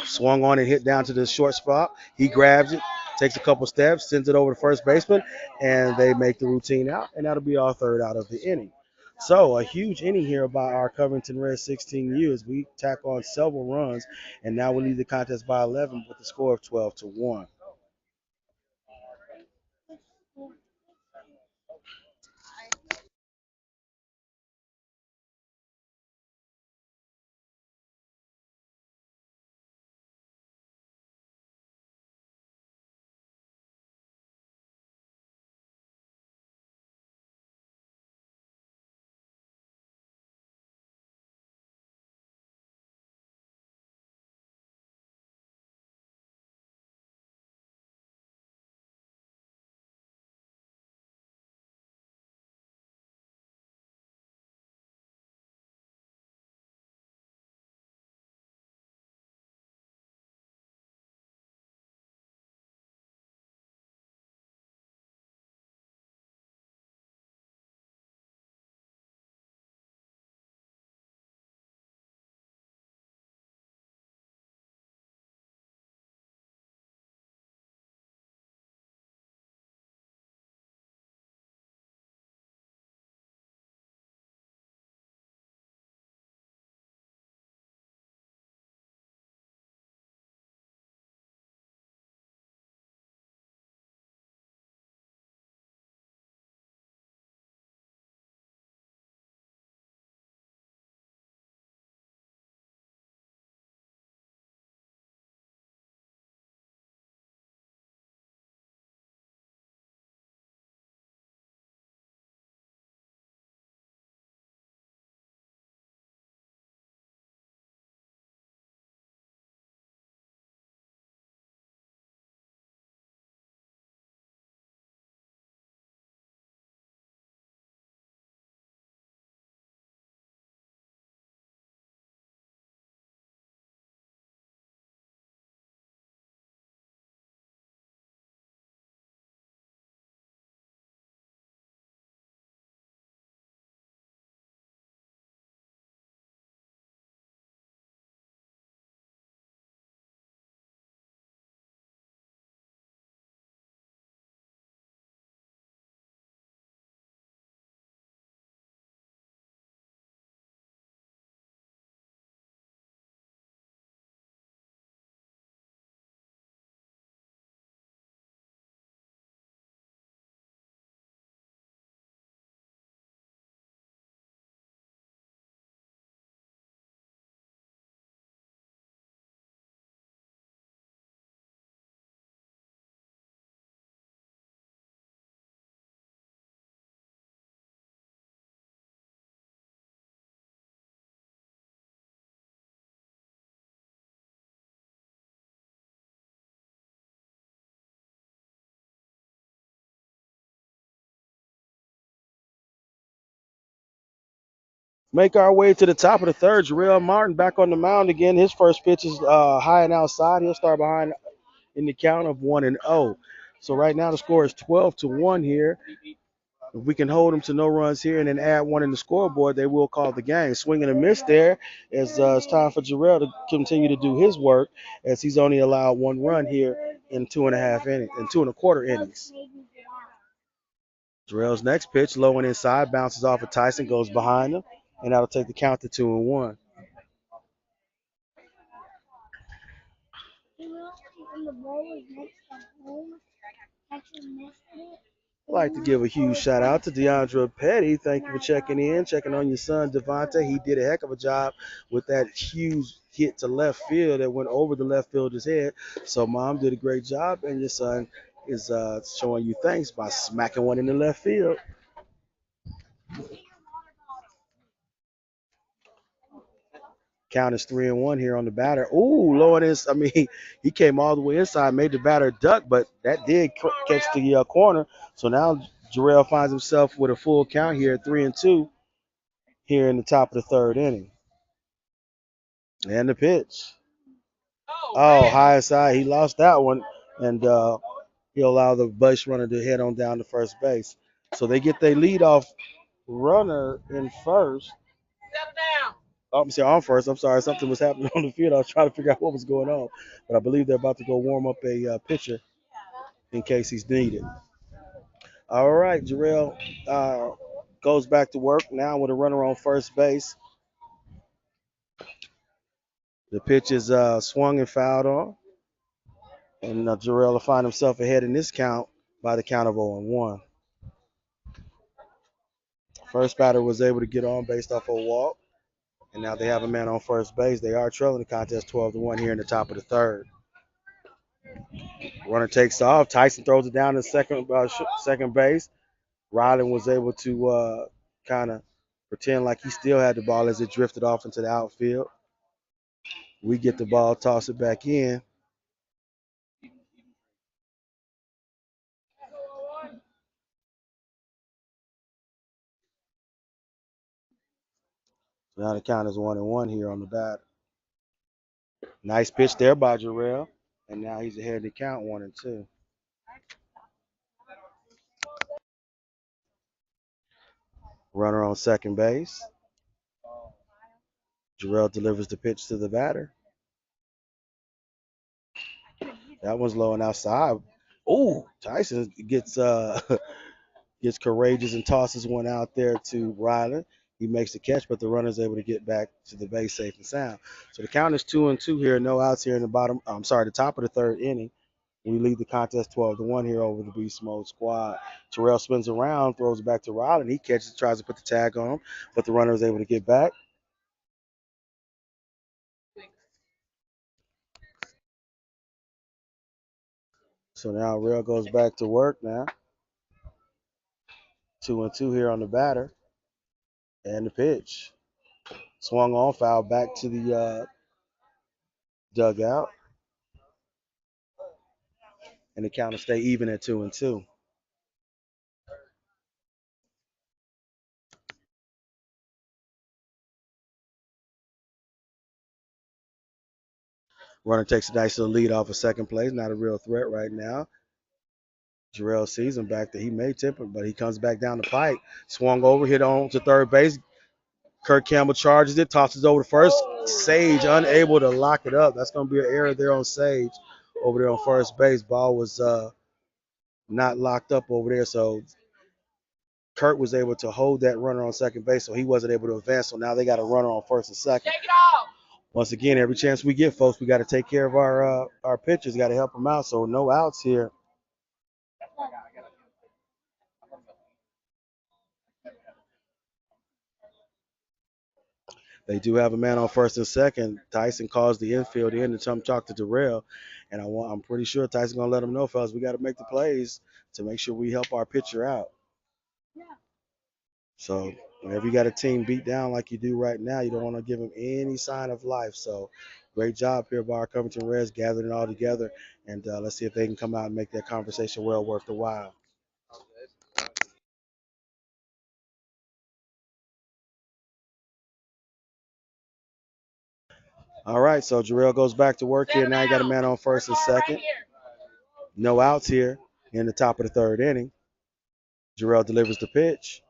Swung on and hit down to the short spot. He grabs it, takes a couple steps, sends it over to first baseman, and they make the routine out, and that'll be our third out of the inning. So a huge inning here by our Covington Reds 16U as we tack on several runs, and now we lead the contest by 11 with the score of 12-1. Make our way to the top of the third. Jarrell Martin back on the mound again. His first pitch is high and outside. He'll start behind in the count of 1-0. So right now the score is 12-1 here. If we can hold them to no runs here and then add one in the scoreboard, they will call the game. Swing and a miss there as it's time for Jarrell to continue to do his work as he's only allowed one run here in 2.5 innings, in 2.25 innings. Jarrell's next pitch, low and inside, bounces off of Tyson, goes behind him, and that'll take the count to 2-1. I'd like to give a huge shout out to Deandra Petty. Thank you for checking in, checking on your son Devontae. He did a heck of a job with that huge hit to left field that went over the left fielder's head. So mom did a great job, and your son is showing you thanks by smacking one in the left field. Count is 3-1 here on the batter. Ooh, low on his. I mean, he came all the way inside, made the batter duck, but that did catch the corner. So now Jarrell finds himself with a full count here, 3-2, here in the top of the third inning. And the pitch. Oh, high side. He lost that one, and he'll allow the base runner to head on down to first base. So they get their leadoff runner in first. Oh, I'm sorry, on first. I'm sorry, something was happening on the field. I was trying to figure out what was going on, but I believe they're about to go warm up a pitcher in case he's needed. All right, Jarrell goes back to work now with a runner on first base. The pitch is swung and fouled on, and Jarrell will find himself ahead in this count by the count of 0-1. First batter was able to get on based off a walk, and now they have a man on first base. They are trailing the contest 12-1 here in the top of the third. Runner takes off. Tyson throws it down to second base. Ryland was able to kind of pretend like he still had the ball as it drifted off into the outfield. We get the ball, toss it back in. Now the count is 1-1 here on the bat. Nice pitch there by Jarrell, and now he's ahead of the count 1-2. Runner on second base. Jarrell delivers the pitch to the batter. That one's low and outside. Oh, Tyson gets gets courageous and tosses one out there to Ryland. He makes the catch, but the runner's able to get back to the base safe and sound. So the count is 2-2 here, no outs here in the bottom. I'm sorry, the top of the third inning. We lead the contest 12-1 here over the Beast Mode squad. Terrell spins around, throws it back to Ryland. He catches, tries to put the tag on him, but the runner is able to get back. So now Rail goes back to work now. 2-2 here on the batter. And the pitch. Swung on, foul back to the dugout. And the count will stay even at 2-2. Runner takes a nice little lead off of second place. Not a real threat right now. Jarrell sees him back there. He may tip him, but he comes back down the pipe. Swung over, hit on to third base. Kirk Campbell charges it, tosses over to first. Sage unable to lock it up. That's going to be an error there on Sage over there on first base. Ball was not locked up over there, so Kurt was able to hold that runner on second base, so he wasn't able to advance. So now they got a runner on first and second. Once again, every chance we get, folks, we got to take care of our pitchers. Got to help them out. So no outs here. They do have a man on first and second. Tyson calls the infield in to come talk to Darrell, and I'm pretty sure Tyson gonna let him know, fellas, we got to make the plays to make sure we help our pitcher out. So whenever you got a team beat down like you do right now, you don't want to give them any sign of life. So great job here by our Covington Reds gathering it all together, and let's see if they can come out and make that conversation well worth the while. All right, so Jarrell goes back to work here. Now you got a man on first and second. No outs here in the top of the third inning. Jarrell delivers the pitch.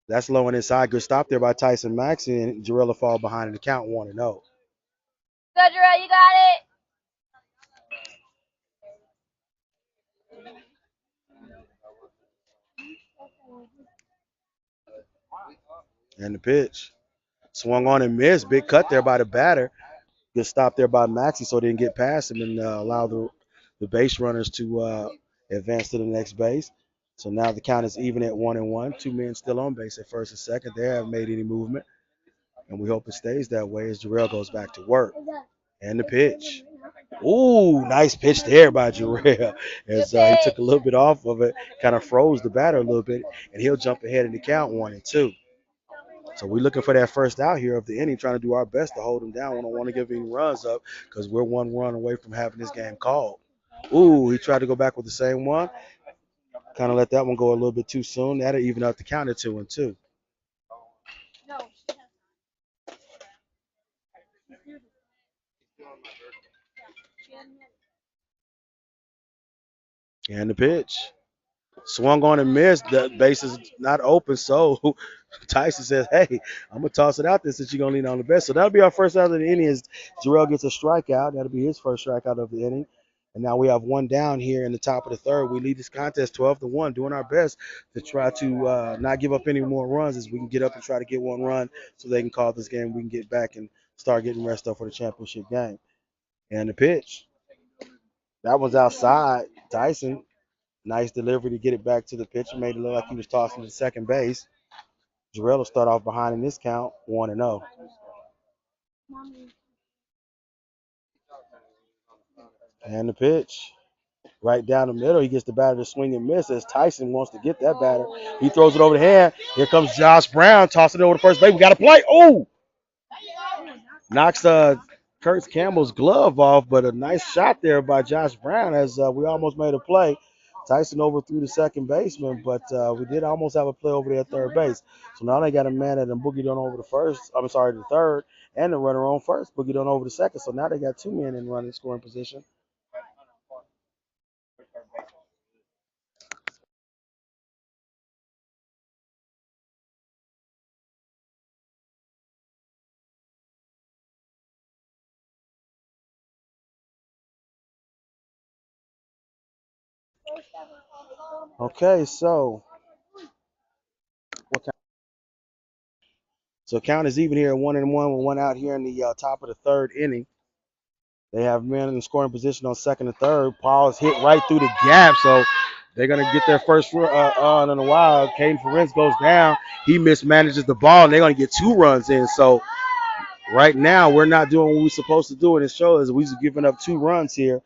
That's low and inside. Good stop there by Tyson Maxey, and Jarrell will fall behind in the count 1-0. Go, Jarrell, you got it. And the pitch. Swung on and missed. Big cut there by the batter. Good stop there by Maxey so they didn't get past him and allow the base runners to advance to the next base. So now the count is even at 1-1. Two men still on base at first and second. They haven't made any movement, and we hope it stays that way as Jarrell goes back to work. And the pitch. Ooh, nice pitch there by Jarrell as he took a little bit off of it, kind of froze the batter a little bit, and he'll jump ahead in the count 1-2. So we're looking for that first out here of the inning, trying to do our best to hold them down. We don't want to give any runs up because we're one run away from having this game called. Ooh, he tried to go back with the same one. Kind of let that one go a little bit too soon. That'll even out the count at 2-2. And the pitch. Swung on and missed. The base is not open, so Tyson says, "Hey, I'm gonna toss it out there since you're gonna lean on the best." So that'll be our first out of the inning. Is Jarrell gets a strikeout. That'll be his first strikeout of the inning. And now we have one down here in the top of the third. We lead this contest 12-1, doing our best to try to not give up any more runs as we can get up and try to get one run so they can call this game. We can get back and start getting rest up for the championship game. And the pitch. That was outside. Tyson, nice delivery to get it back to the pitcher. Made it look like he was tossing to second base. Jarrell will start off behind in this count, 1-0. And the pitch. Right down the middle. He gets the batter to swing and miss as Tyson wants to get that batter. He throws it over the hand. Here comes Josh Brown, tossing it over to first base. We got to play. Oh! Knocks Kurt Campbell's glove off, but a nice shot there by Josh Brown as we almost made a play. Tyson overthrew the second baseman, but we did almost have a play over there at third base. So now they got a man that boogied on over the first. I'm sorry, the third, and the runner on first boogied on over the second. So now they got two men in running scoring position. Okay, so what count? So count is even here at 1-1 with one out here in the top of the third inning. They have men in scoring position on second and third. Paul's hit right through the gap, so they're going to get their first run in a while. Caden Ferenc goes down. He mismanages the ball, and they're going to get two runs in. So right now, we're not doing what we're supposed to do in this show. Is we're giving up two runs here,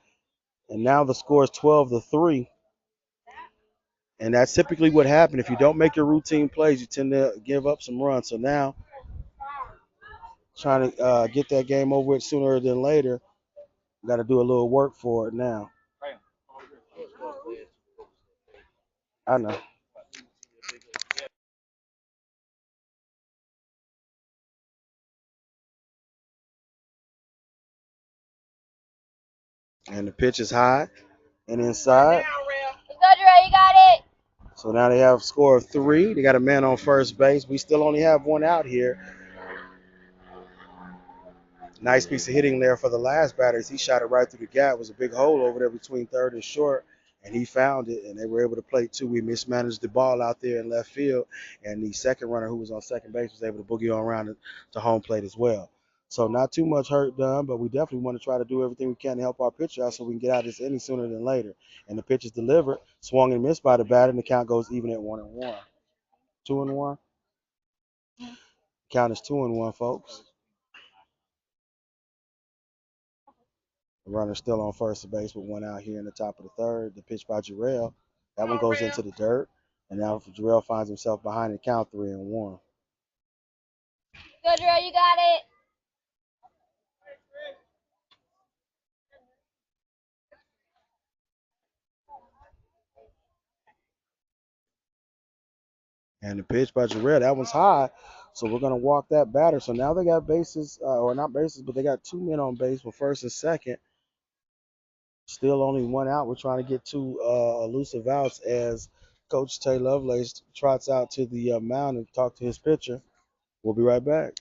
and now the score is 12-3. And that's typically what happens. If you don't make your routine plays, you tend to give up some runs. So now, trying to get that game over with sooner than later, got to do a little work for it now. I know. And the pitch is high and inside. Go, Jarrell, you got it. So now they have a score of 3. They got a man on first base. We still only have one out here. Nice piece of hitting there for the last batters. He shot it right through the gap. It was a big hole over there between third and short, and he found it, and they were able to play two. We mismanaged the ball out there in left field, and the second runner who was on second base was able to boogie on around to home plate as well. So not too much hurt done, but we definitely want to try to do everything we can to help our pitcher out so we can get out of this inning sooner than later. And the pitch is delivered, swung and missed by the batter, and the count goes even at 1-1. 2-1. Count is 2-1, folks. The runner still on first base with one out here in the top of the third. The pitch by Jarrell. That one goes into the dirt. And now Jarrell finds himself behind the count 3-1. Go, Jarrell, you got it. And the pitch by Jarrell, that one's high. So we're going to walk that batter. So now they got bases, or not bases, but they got two men on base with first and second. Still only one out. We're trying to get two elusive outs as Coach Tay Lovelace trots out to the mound and talk to his pitcher. We'll be right back.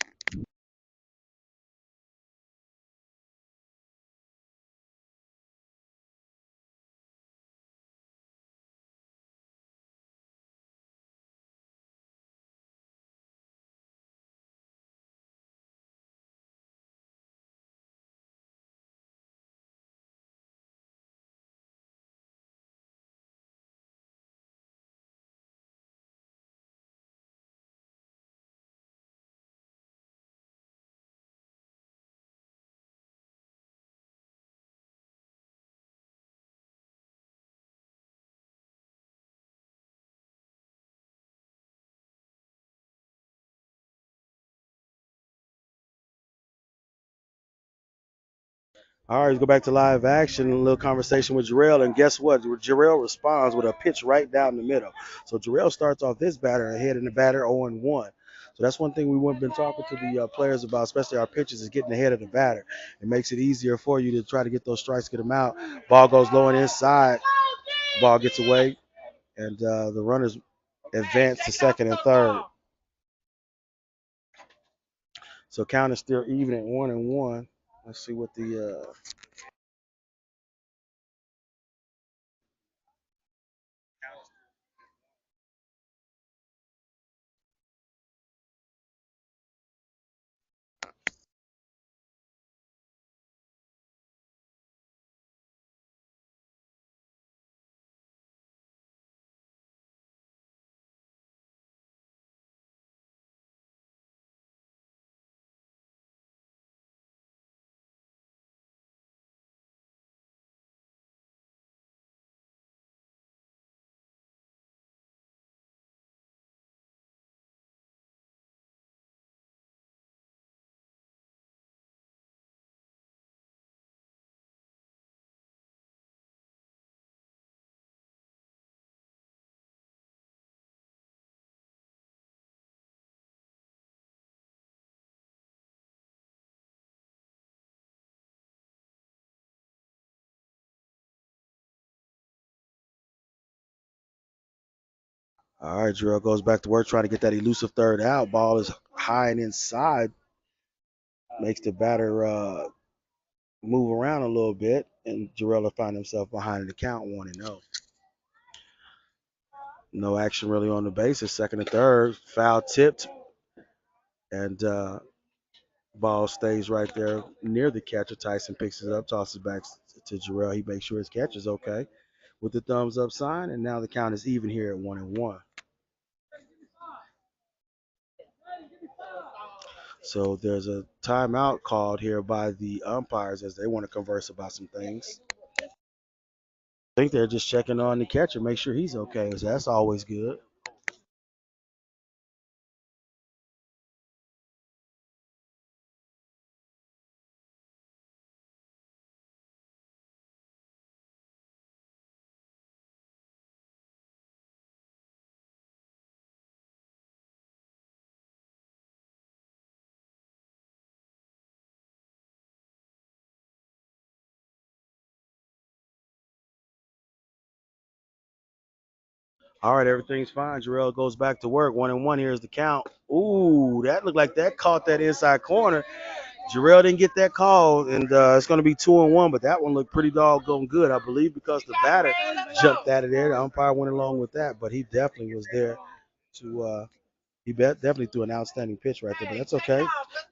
All right, let's go back to live action. A little conversation with Jarrell, and guess what? Jarrell responds with a pitch right down the middle. So Jarrell starts off this batter ahead in the batter 0-1. So that's one thing we've been talking to the players about, especially our pitchers, is getting ahead of the batter. It makes it easier for you to try to get those strikes, get them out. Ball goes low and inside. Ball gets away, and the runners advance to second and third. So count is still even at 1-1. Let's see what the all right, Jarrell goes back to work trying to get that elusive third out. Ball is high and inside, makes the batter move around a little bit, and Jarrell will find himself behind in the count 1-0. No action really on the bases. Second and third, foul tipped, and ball stays right there near the catcher. Tyson picks it up, tosses it back to Jarrell. He makes sure his catcher's okay with the thumbs up sign, and now the count is even here at 1-1. So there's a timeout called here by the umpires as they want to converse about some things. I think they're just checking on the catcher, make sure he's okay. So that's always good. All right, everything's fine. Jarrell goes back to work. 1-1. Here's the count. Ooh, that looked like that caught that inside corner. Jarrell didn't get that call, and it's going to be 2-1. But that one looked pretty doggone good, I believe, because the batter jumped out of there. The umpire went along with that, but he definitely was there to. Definitely threw an outstanding pitch right there, but that's okay.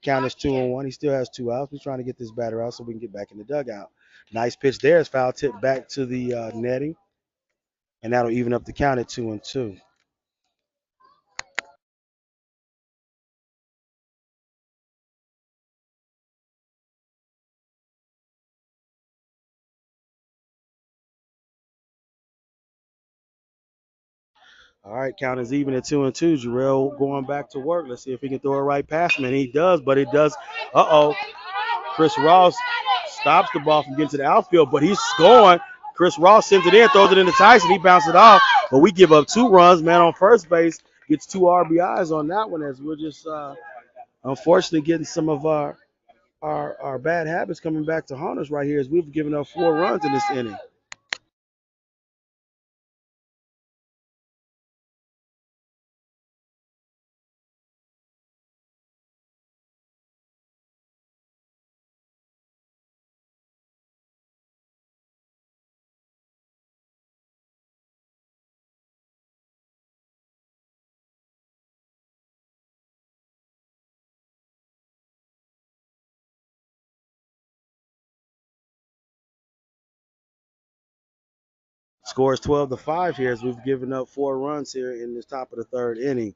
Count is 2-1. He still has two outs. We're trying to get this batter out so we can get back in the dugout. Nice pitch there. It's foul tip back to the netting, and that'll even up the count at 2-2. All right, count is even at 2-2. Jarrell going back to work. Let's see if he can throw it right past him, and he does, but it does. Uh-oh. Chris Ross stops the ball from getting to the outfield, but he's scoring. Chris Ross sends it in, throws it into Tyson. He bounced it off, but we give up 2 runs. Man on first base gets 2 RBIs on that one as we're just unfortunately getting some of our our bad habits coming back to haunt us right here is we've given up 4 runs in this inning. Score is 12-5 here as we've given up 4 runs here in the top of the third inning.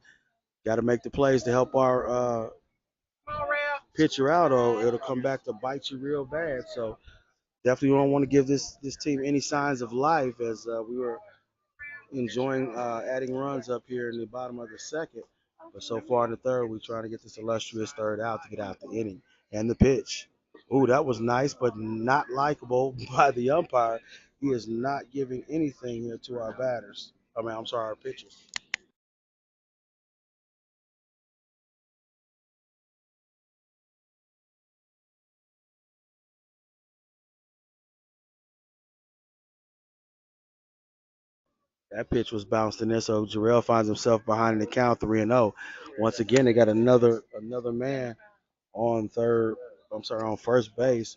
Got to make the plays to help our pitcher out, or it'll come back to bite you real bad. So definitely don't want to give this team any signs of life as we were enjoying adding runs up here in the bottom of the second. But so far in the third, we're trying to get this illustrious third out to get out the inning. And the pitch. Ooh, that was nice, but not likable by the umpire. He is not giving anything here to our batters. I'm sorry, our pitchers. That pitch was bounced in there, so Jarrell finds himself behind in the count 3-0. Once again, they got another man on third. I'm sorry, on first base.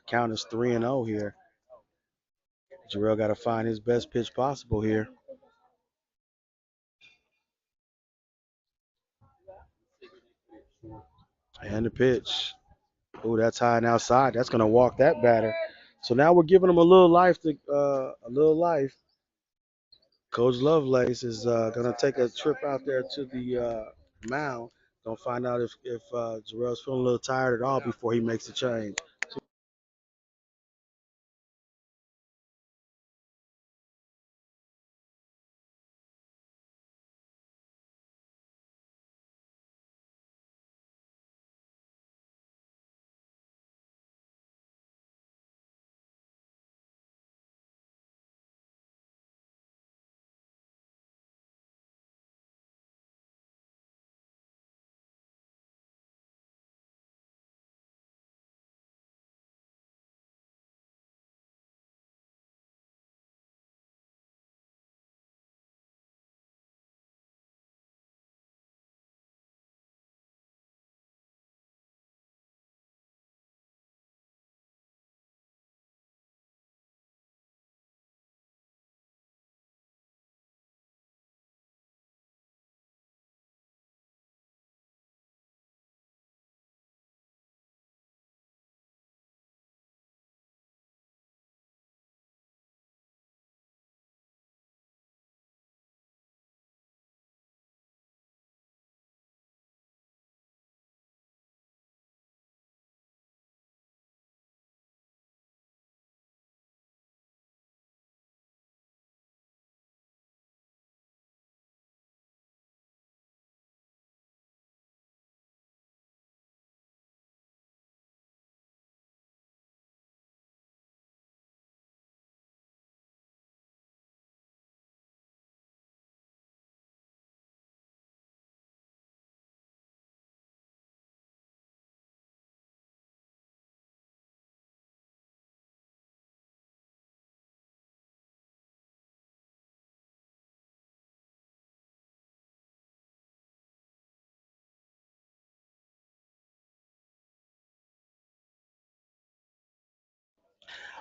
Count is 3-0 here. Jarrell got to find his best pitch possible here. And the pitch. Oh, that's high and outside. That's gonna walk that batter. So now we're giving him a little life a little life. Coach Lovelace is gonna take a trip out there to the mound. Gonna find out if Jarrell's feeling a little tired at all before he makes the change.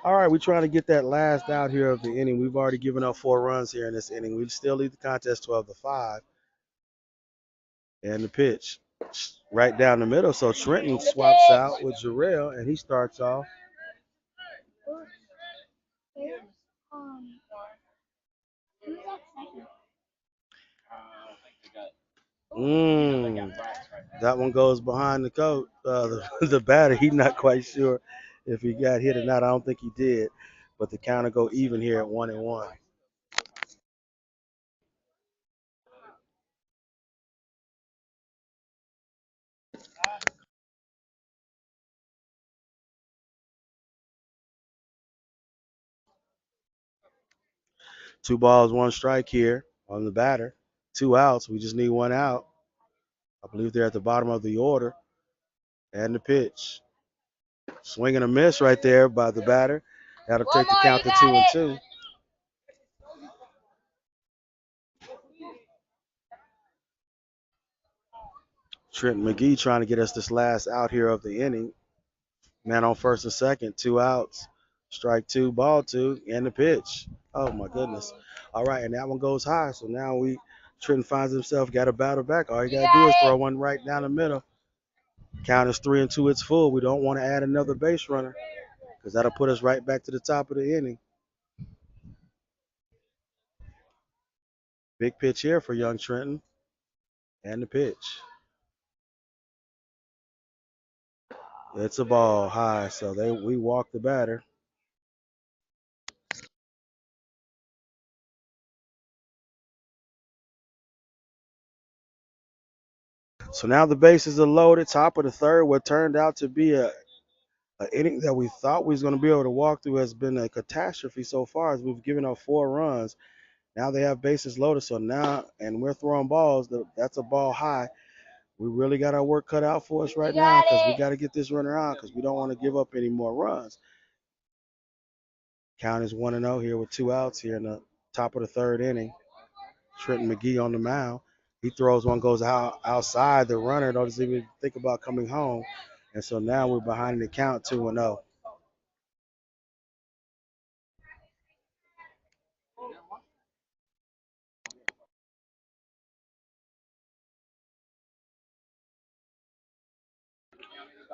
All right, we're trying to get that last out here of the inning. We've already given up 4 runs here in this inning. We still lead the contest 12-5. And the pitch right down the middle. So Trenton swaps out with Jarrell, and he starts off. Mm, that one goes behind the coach, the batter. He's not quite sure if he got hit or not. I don't think he did, but the counter go even here at 1-1. 2 balls, 1 strike here on the batter. 2 outs. We just need 1 out. I believe they're at the bottom of the order. And the pitch. Swing and a miss right there by the batter. That'll One take the more, you count to got 2 and it. 2. Trent McGee trying to get us this last out here of the inning. Man on first and second, 2 outs. Strike two, ball two, and the pitch. Oh my goodness. All right, and that one goes high. So now Trenton finds himself got a batter back. All you You gotta do got is throw it. one right down the middle. Count is 3 and 2. It's full. We don't want to add another base runner because that'll put us right back to the top of the inning. Big pitch here for young Trenton, and the pitch. It's a ball high, so we walk the batter. So now the bases are loaded, top of the third. What turned out to be a inning that we thought we was going to be able to walk through has been a catastrophe so far as we've given up 4 runs. Now they have bases loaded, so now and we're throwing balls. That's a ball high. We really got our work cut out for us You right now got because we it. got to get this runner out because we don't want to give up any more runs. Count is 1-0 here with 2 outs here in the top of the third inning. Trenton McGee on the mound. He throws one, goes outside. The runner doesn't even think about coming home. And so now we're behind in the count 2-0.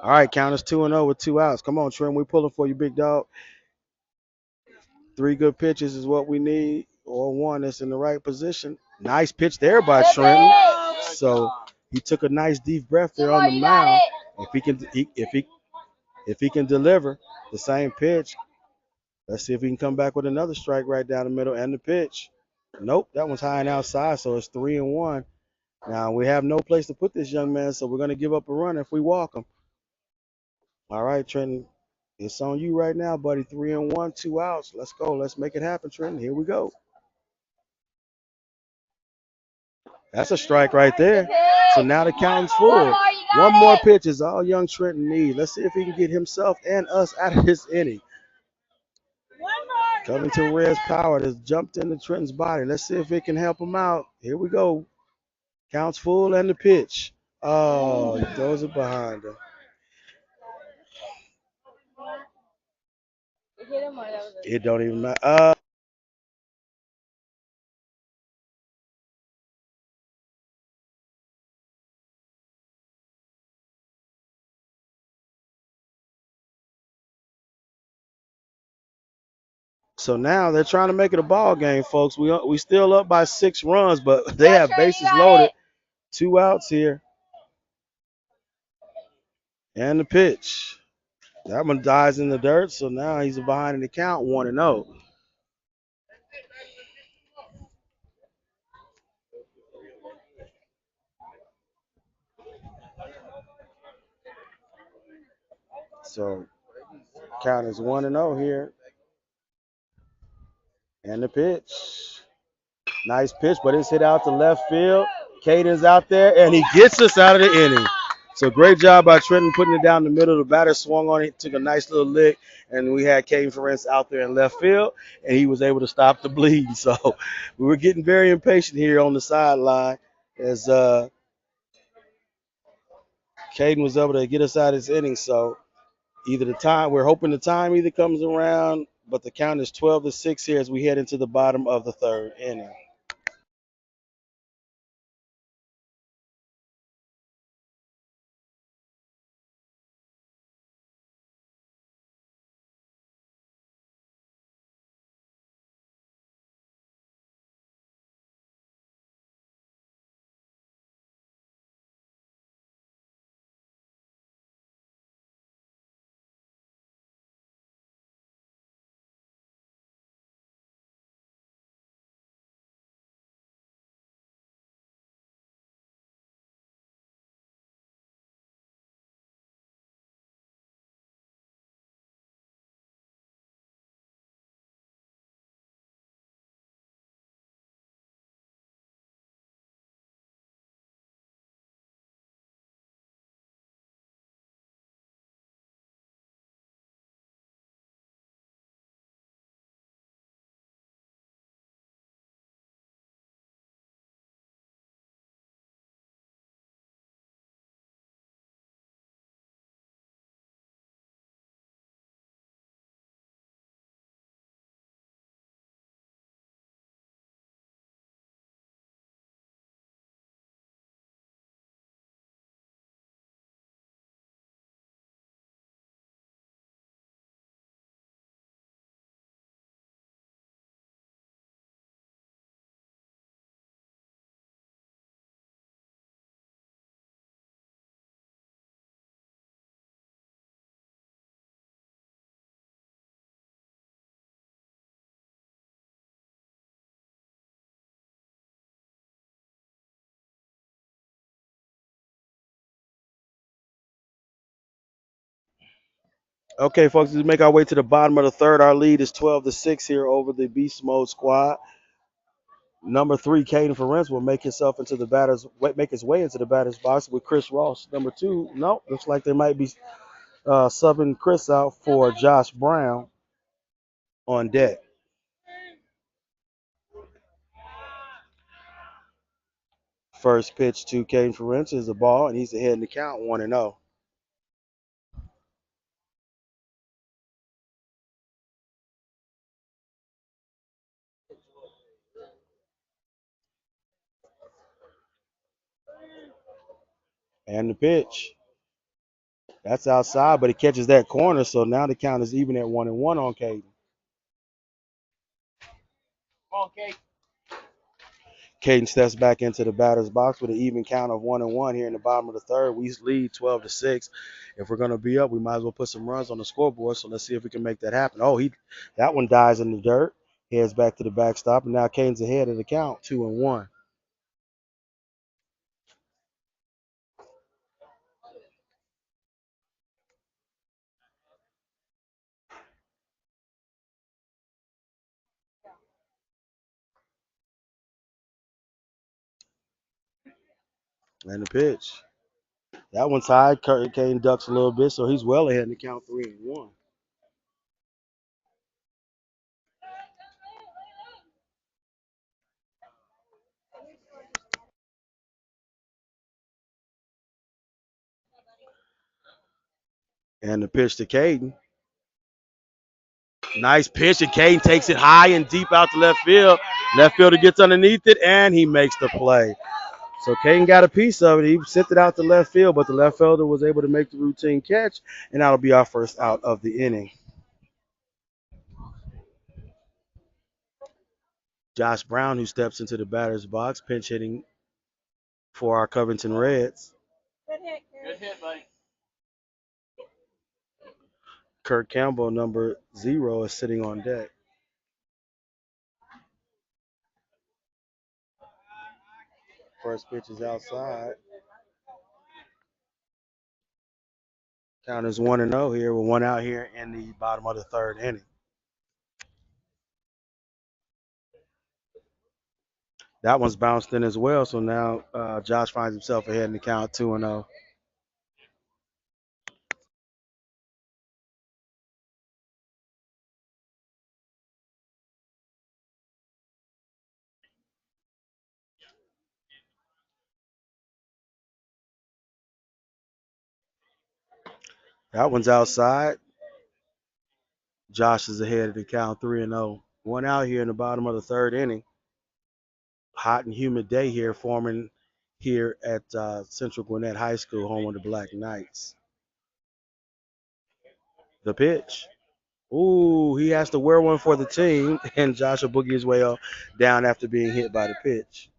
All right, count is 2-0 with 2 outs. Come on, Trent. We're pulling for you, big dog. 3 good pitches is what we need, or one that's in the right position. Nice pitch there by Good Trenton. pitch. So he took a nice deep breath Two there on more, the you got mound. it. If he can deliver the same pitch, let's see if he can come back with another strike right down the middle and the pitch. Nope, that one's high and outside, so it's 3-1. Now we have no place to put this young man, so we're gonna give up a run if we walk him. All right, Trenton, it's on you right now, buddy. 3-1, 2 outs. Let's go. Let's make it happen, Trenton. Here we go. That's a strike right Good there. So pitch. now the count's One full. more, you got One more it. pitch is all young Trenton needs. Let's see if he can get himself and us out of this inning. Covington Reds power has jumped into Trenton's body. Let's see if it can help him out. Here we go. Counts full and the pitch. Oh, he throws it behind him. It don't even matter. So now they're trying to make it a ball game, folks. We still up by 6 runs, but they Go, have Trey, you bases got loaded. it. 2 outs here and the pitch. That one dies in the dirt, so now he's behind in the count 1-0. So count is 1-0 here and the pitch. Nice pitch, but it's hit out to left field. Caden's out there, and he gets us out of the inning. So great job by Trenton putting it down the middle. The batter swung on it, took a nice little lick, and we had Caden Ferentz out there in left field, and he was able to stop the bleed. So we were getting very impatient here on the sideline as Caden was able to get us out of this inning. So either we're hoping the time either comes around, but the count is 12-6 here as we head into the bottom of the third inning. Okay, folks, as we make our way to the bottom of the third, our lead is 12-6 here over the Beast Mode squad. Number 3, Caden Ferenc will make his way into the batter's box with Chris Ross. Number 2, no, looks like they might be subbing Chris out for Josh Brown on deck. First pitch to Caden Ferenc is a ball, and he's ahead in the count 1-0. And the pitch. That's outside, but he catches that corner, so now the count is even at 1-1 on Caden. Caden steps back into the batter's box with an even count of 1-1 here in the bottom of the third. We lead 12-6. If we're gonna be up, we might as well put some runs on the scoreboard. So let's see if we can make that happen. Oh, that one dies in the dirt. Heads back to the backstop, and now Caden's ahead of the count, 2-1. And the pitch. That one's high. Caden ducks a little bit, so he's well ahead in the count, 3-1. And the pitch to Caden. Nice pitch, and Caden takes it high and deep out to left field. Left fielder gets underneath it, and he makes the play. So Caden got a piece of it. He sent it out to left field, but the left fielder was able to make the routine catch, and that'll be our first out of the inning. Josh Brown, who steps into the batter's box, pinch hitting for our Covington Reds. Good hit, buddy. Kurt Campbell, number 0, is sitting on deck. First pitch is outside. Count is 1-0 here with one out here in the bottom of the third inning. That one's bounced in as well, so now Josh finds himself ahead in the count, 2-0. That one's outside. Josh is ahead of the count, 3-0. One out here in the bottom of the third inning. Hot and humid day here forming here at Central Gwinnett High School, home of the Black Knights. The pitch. Ooh, he has to wear one for the team, and Josh will boogie his way up, down after being hit by the pitch.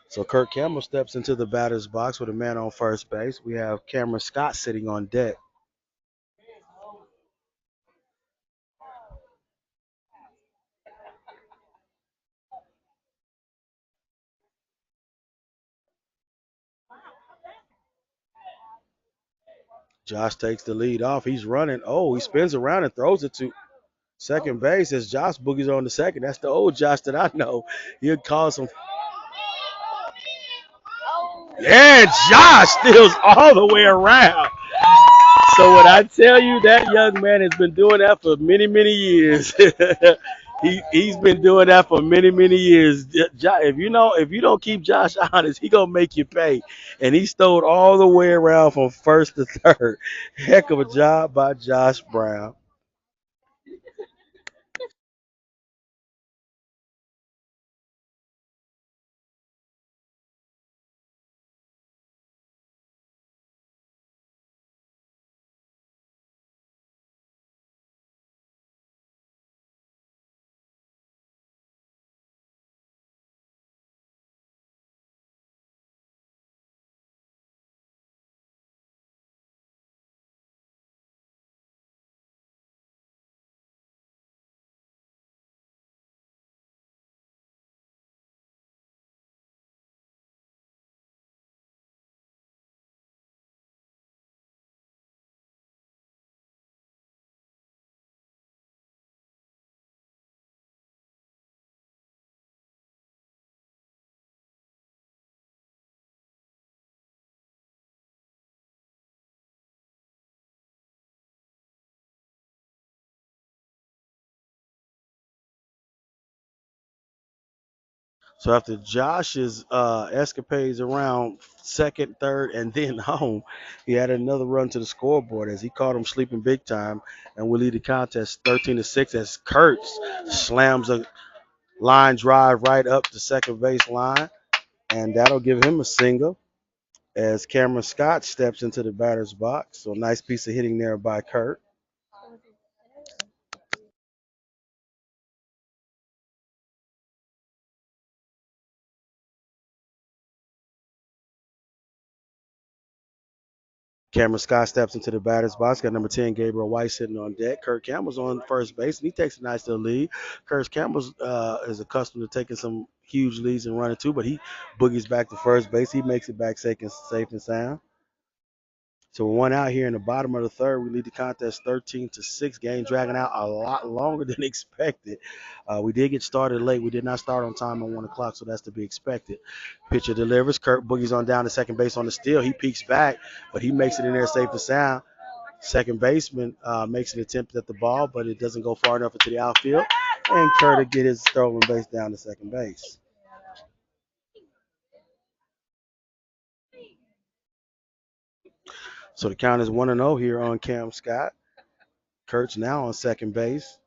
So Kurt Campbell steps into the batter's box with a man on first base. We have Cameron Scott sitting on deck. Josh takes the lead off. He's running. Oh, he spins around and throws it to second base as Josh boogies on the second. That's the old Josh that I know. He'll call some. Yeah, Josh steals all the way around. So when I tell you that young man has been doing that for many, many years, he's been doing that for many, many years. If you don't keep Josh honest, he gonna make you pay. And he stole all the way around from first to third. Heck of a job by Josh Brown. So after Josh's escapades around second, third, and then home, he had another run to the scoreboard as he caught him sleeping big time, and we lead the contest 13-6 as Kurtz slams a line drive right up the second base line, and that'll give him a single as Cameron Scott steps into the batter's box. So nice piece of hitting there by Kurt. Cameron Scott steps into the batter's box. Got number 10, Gabriel White, sitting on deck. Kurt Campbell's on first base, and he takes a nice little lead. Kurt Campbell is accustomed to taking some huge leads and running too, but he boogies back to first base. He makes it back safe and sound. So we're one out here in the bottom of the third. We lead the contest 13-6. Game dragging out a lot longer than expected. We did get started late. We did not start on time at 1 o'clock, so that's to be expected. Pitcher delivers. Kurt boogies on down to second base on the steal. He peeks back, but he makes it in there safe and sound. Second baseman makes an attempt at the ball, but it doesn't go far enough into the outfield. And Kurt will get his stolen base down to second base. So the count is 1-0 here on Cam Scott. Kurt's now on second base,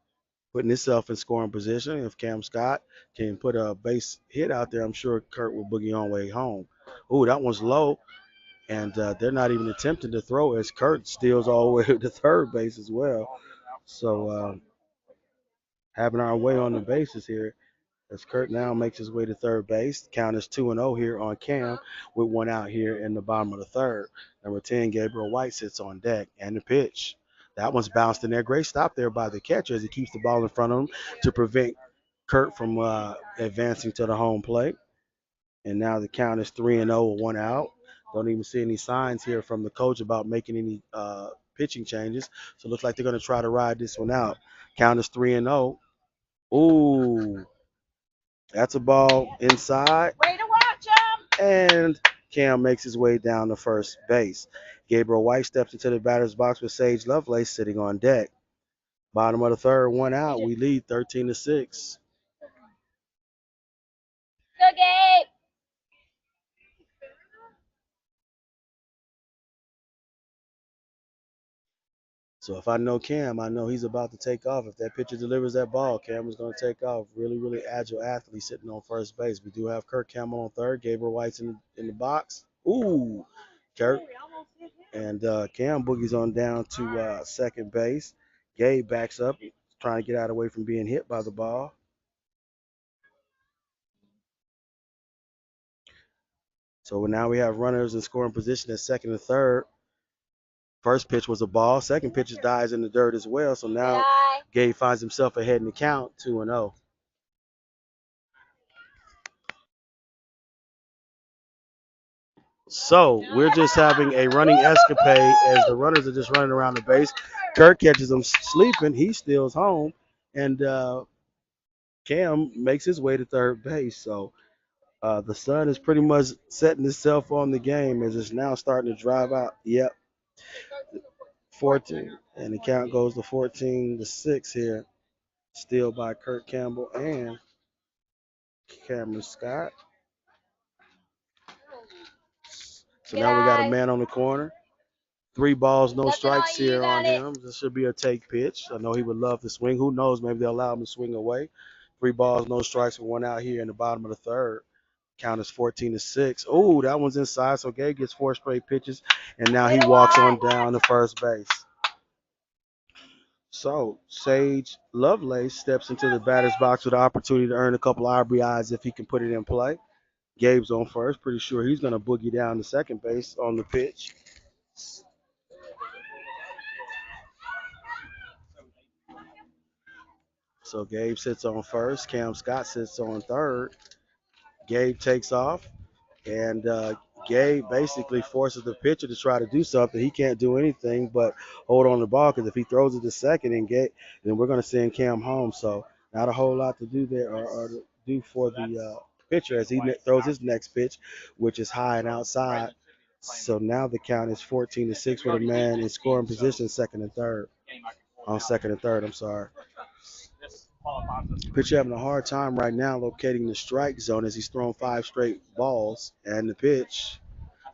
putting himself in scoring position. If Cam Scott can put a base hit out there, I'm sure Kurt will boogie on way home. Ooh, that one's low, and they're not even attempting to throw as Kurt steals all the way to third base as well. So having our way on the bases here as Kurt now makes his way to third base. Count is 2-0 here on Cam with one out here in the bottom of the third. Number 10, Gabriel White sits on deck, and the pitch. That one's bounced in there. Great stop there by the catcher as he keeps the ball in front of him to prevent Kurt from advancing to the home plate. And now the count is 3-0 with one out. Don't even see any signs here from the coach about making any pitching changes. So it looks like they're going to try to ride this one out. Count is 3-0. Ooh, that's a ball inside. Way to watch him. And Cam makes his way down to first base. Gabriel White steps into the batter's box with Sage Lovelace sitting on deck. Bottom of the third, one out. We lead 13-6. Good game. So if I know Cam, I know he's about to take off. If that pitcher delivers that ball, Cam is going to take off. Really, really agile athlete sitting on first base. We do have Kurt Campbell on third. Gabriel White's in the box. Ooh, Kurt. And Cam boogies on down to second base. Gabe backs up, trying to get out of the way from being hit by the ball. So now we have runners in scoring position at second and third. First pitch was a ball. Second pitch dies in the dirt as well. So now Gabe finds himself ahead in the count, 2-0. So we're just having a running escapade as the runners are just running around the base. Kurt catches them sleeping. He steals home. And Cam makes his way to third base. So the sun is pretty much setting itself on the game as it's now starting to drive out. Yep, 14. And the count goes to 14-6 here. Still by Kurt Campbell and Cameron Scott. So now we got a man on the corner. 3 balls, no strikes here on him. This should be a take pitch. I know he would love to swing. Who knows? Maybe they'll allow him to swing away. 3 balls, no strikes with one out here in the bottom of the third. Count is 14-6. Oh, that one's inside. So Gabe gets 4 straight pitches, and now he walks on down to first base. So Sage Lovelace steps into the batter's box with the opportunity to earn a couple of RBIs if he can put it in play. Gabe's on first. Pretty sure he's going to boogie down to second base on the pitch. So Gabe sits on first. Cam Scott sits on third. Gabe takes off, and Gabe basically forces the pitcher to try to do something. He can't do anything but hold on the ball because if he throws it to second and then we're going to send Cam home. So not a whole lot to do there or to do for the pitcher as he throws his next pitch, which is high and outside. So now the count is 14-6 with a man in scoring position, second and third. On second and third, I'm sorry. Pitcher having a hard time right now locating the strike zone as he's thrown 5 straight balls. And the pitch,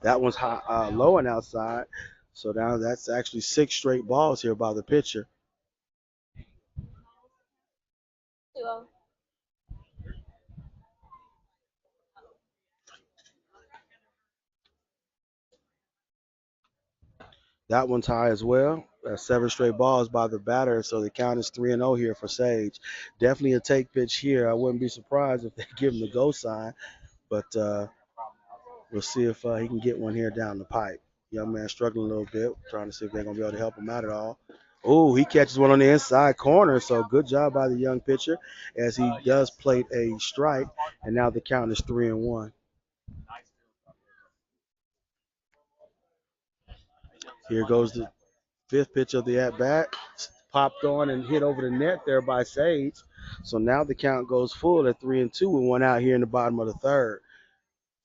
that one's high, low and outside. So now that's actually 6 straight balls here by the pitcher. That one's high as well. 7 straight balls by the batter, so the count is 3-0 here for Sage. Definitely a take pitch here. I wouldn't be surprised if they give him the go sign, but we'll see if he can get one here down the pipe. Young man struggling a little bit, trying to see if they're going to be able to help him out at all. Oh, he catches one on the inside corner, so good job by the young pitcher as he does plate a strike, and now the count is 3-1. Here goes the fifth pitch of the at bat. Popped on and hit over the net there by Sage. So now the count goes full at 3-2 with one out here in the bottom of the third.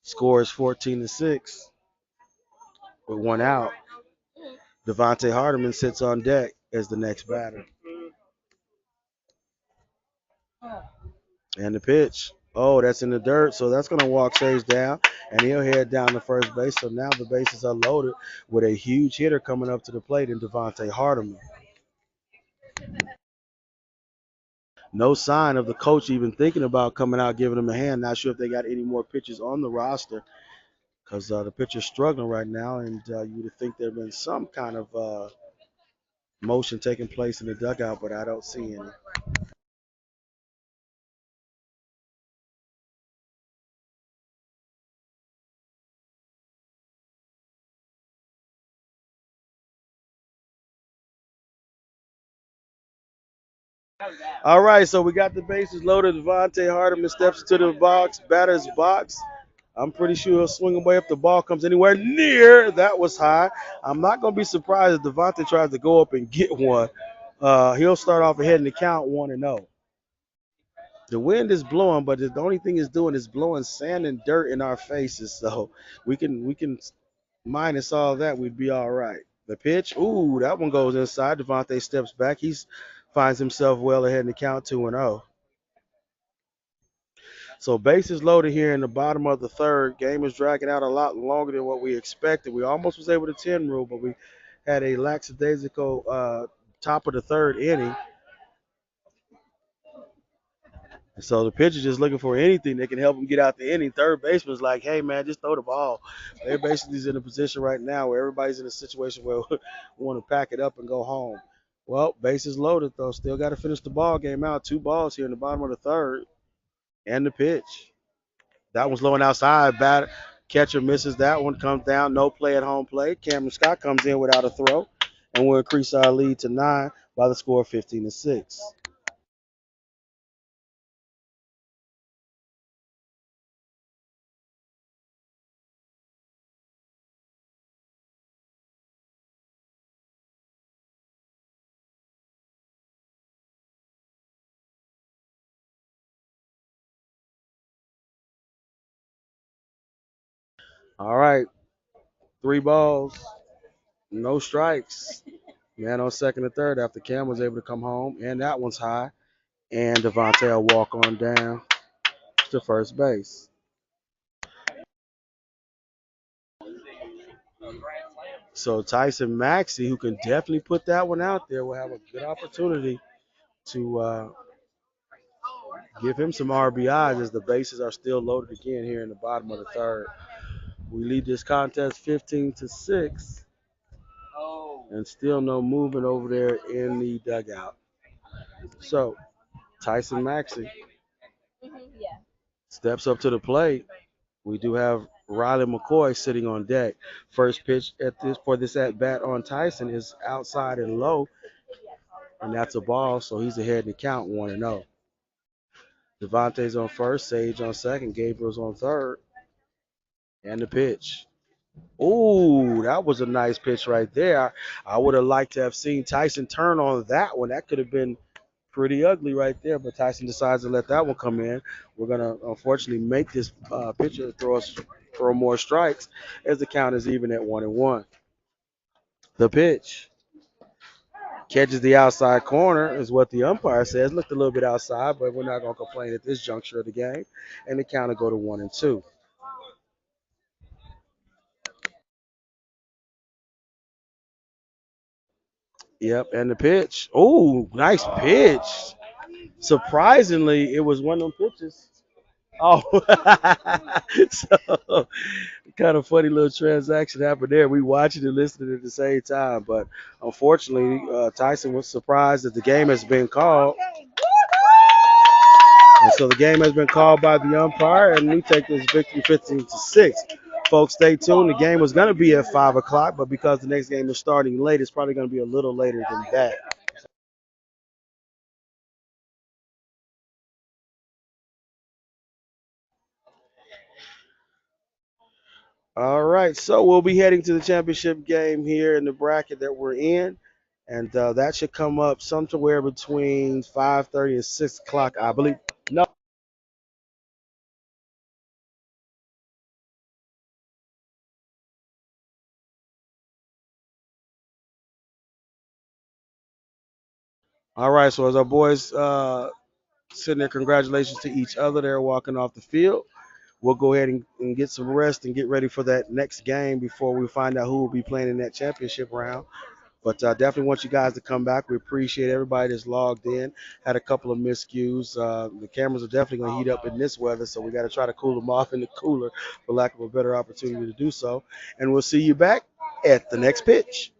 Score is 14-6 with one out. Devontae Hardiman sits on deck as the next batter. And the pitch. Oh, that's in the dirt, so that's going to walk Sage down, and he'll head down to first base. So now the bases are loaded with a huge hitter coming up to the plate in Devontae Hardiman. No sign of the coach even thinking about coming out giving him a hand. Not sure if they got any more pitchers on the roster because the pitcher's struggling right now, and you would think there'd been some kind of motion taking place in the dugout, but I don't see any. All right, so we got the bases loaded. Devontae Hardiman steps into the box, batter's box. I'm pretty sure he'll swing away if the ball comes anywhere near. That was high. I'm not going to be surprised if Devontae tries to go up and get one. He'll start off ahead in the count 1-0. The wind is blowing, but the only thing it's doing is blowing sand and dirt in our faces. So we can minus all that, we'd be all right. The pitch, ooh, that one goes inside. Devontae steps back. He finds himself well ahead in the count 2-0. So bases loaded here in the bottom of the third. Game is dragging out a lot longer than what we expected. We almost was able to 10 rule, but we had a lackadaisical top of the third inning. So the pitcher just looking for anything that can help him get out the inning. Third baseman's like, hey, man, just throw the ball. They're basically in a position right now where everybody's in a situation where we want to pack it up and go home. Well, bases loaded, though. Still got to finish the ball game out. 2 balls here in the bottom of the third. And the pitch. That one's low and outside. Batter, catcher misses that one. Comes down. No play at home plate. Cameron Scott comes in without a throw. And we'll increase our lead to 9 by the score of 15-6. All right. 3 balls. No strikes. Man on second and third after Cam was able to come home. And that one's high. And Devontae will walk on down to first base. So Tyson Maxey, who can definitely put that one out there, will have a good opportunity to give him some RBIs as the bases are still loaded again here in the bottom of the third. We lead this contest 15-6, and still no movement over there in the dugout. So Tyson Maxey steps up to the plate. We do have Riley McCoy sitting on deck. First pitch for this at bat on Tyson is outside and low, and that's a ball. So he's ahead in the count 1-0. Devontae's on first, Sage on second, Gabriel's on third, and the pitch. Ooh, that was a nice pitch right there. I would have liked to have seen Tyson turn on that one. That could have been pretty ugly right there, but Tyson decides to let that one come in. We're going to unfortunately make this pitcher throw more strikes as the count is even at 1-1. The pitch. Catches the outside corner is what the umpire says. Looked a little bit outside, but we're not going to complain at this juncture of the game. And the count will go to 1-2. Yep, and the pitch. Oh, nice pitch. Surprisingly, it was one of them pitches. Oh, so kind of funny little transaction happened there. We watching and listening at the same time, but unfortunately, Tyson was surprised that the game has been called, and so the game has been called by the umpire, and we take this victory 15-6. Folks, stay tuned. The game was going to be at 5 o'clock, but because the next game is starting late, it's probably going to be a little later than that. All right, so we'll be heading to the championship game here in the bracket that we're in, and that should come up somewhere between 5:30 and 6 o'clock, I believe. No. All right, so as our boys sitting there, congratulations to each other. They're walking off the field. We'll go ahead and get some rest and get ready for that next game before we find out who will be playing in that championship round. But definitely want you guys to come back. We appreciate everybody that's logged in. Had a couple of miscues. The cameras are definitely going to heat up in this weather, so we got to try to cool them off in the cooler, for lack of a better opportunity to do so. And we'll see you back at the next pitch.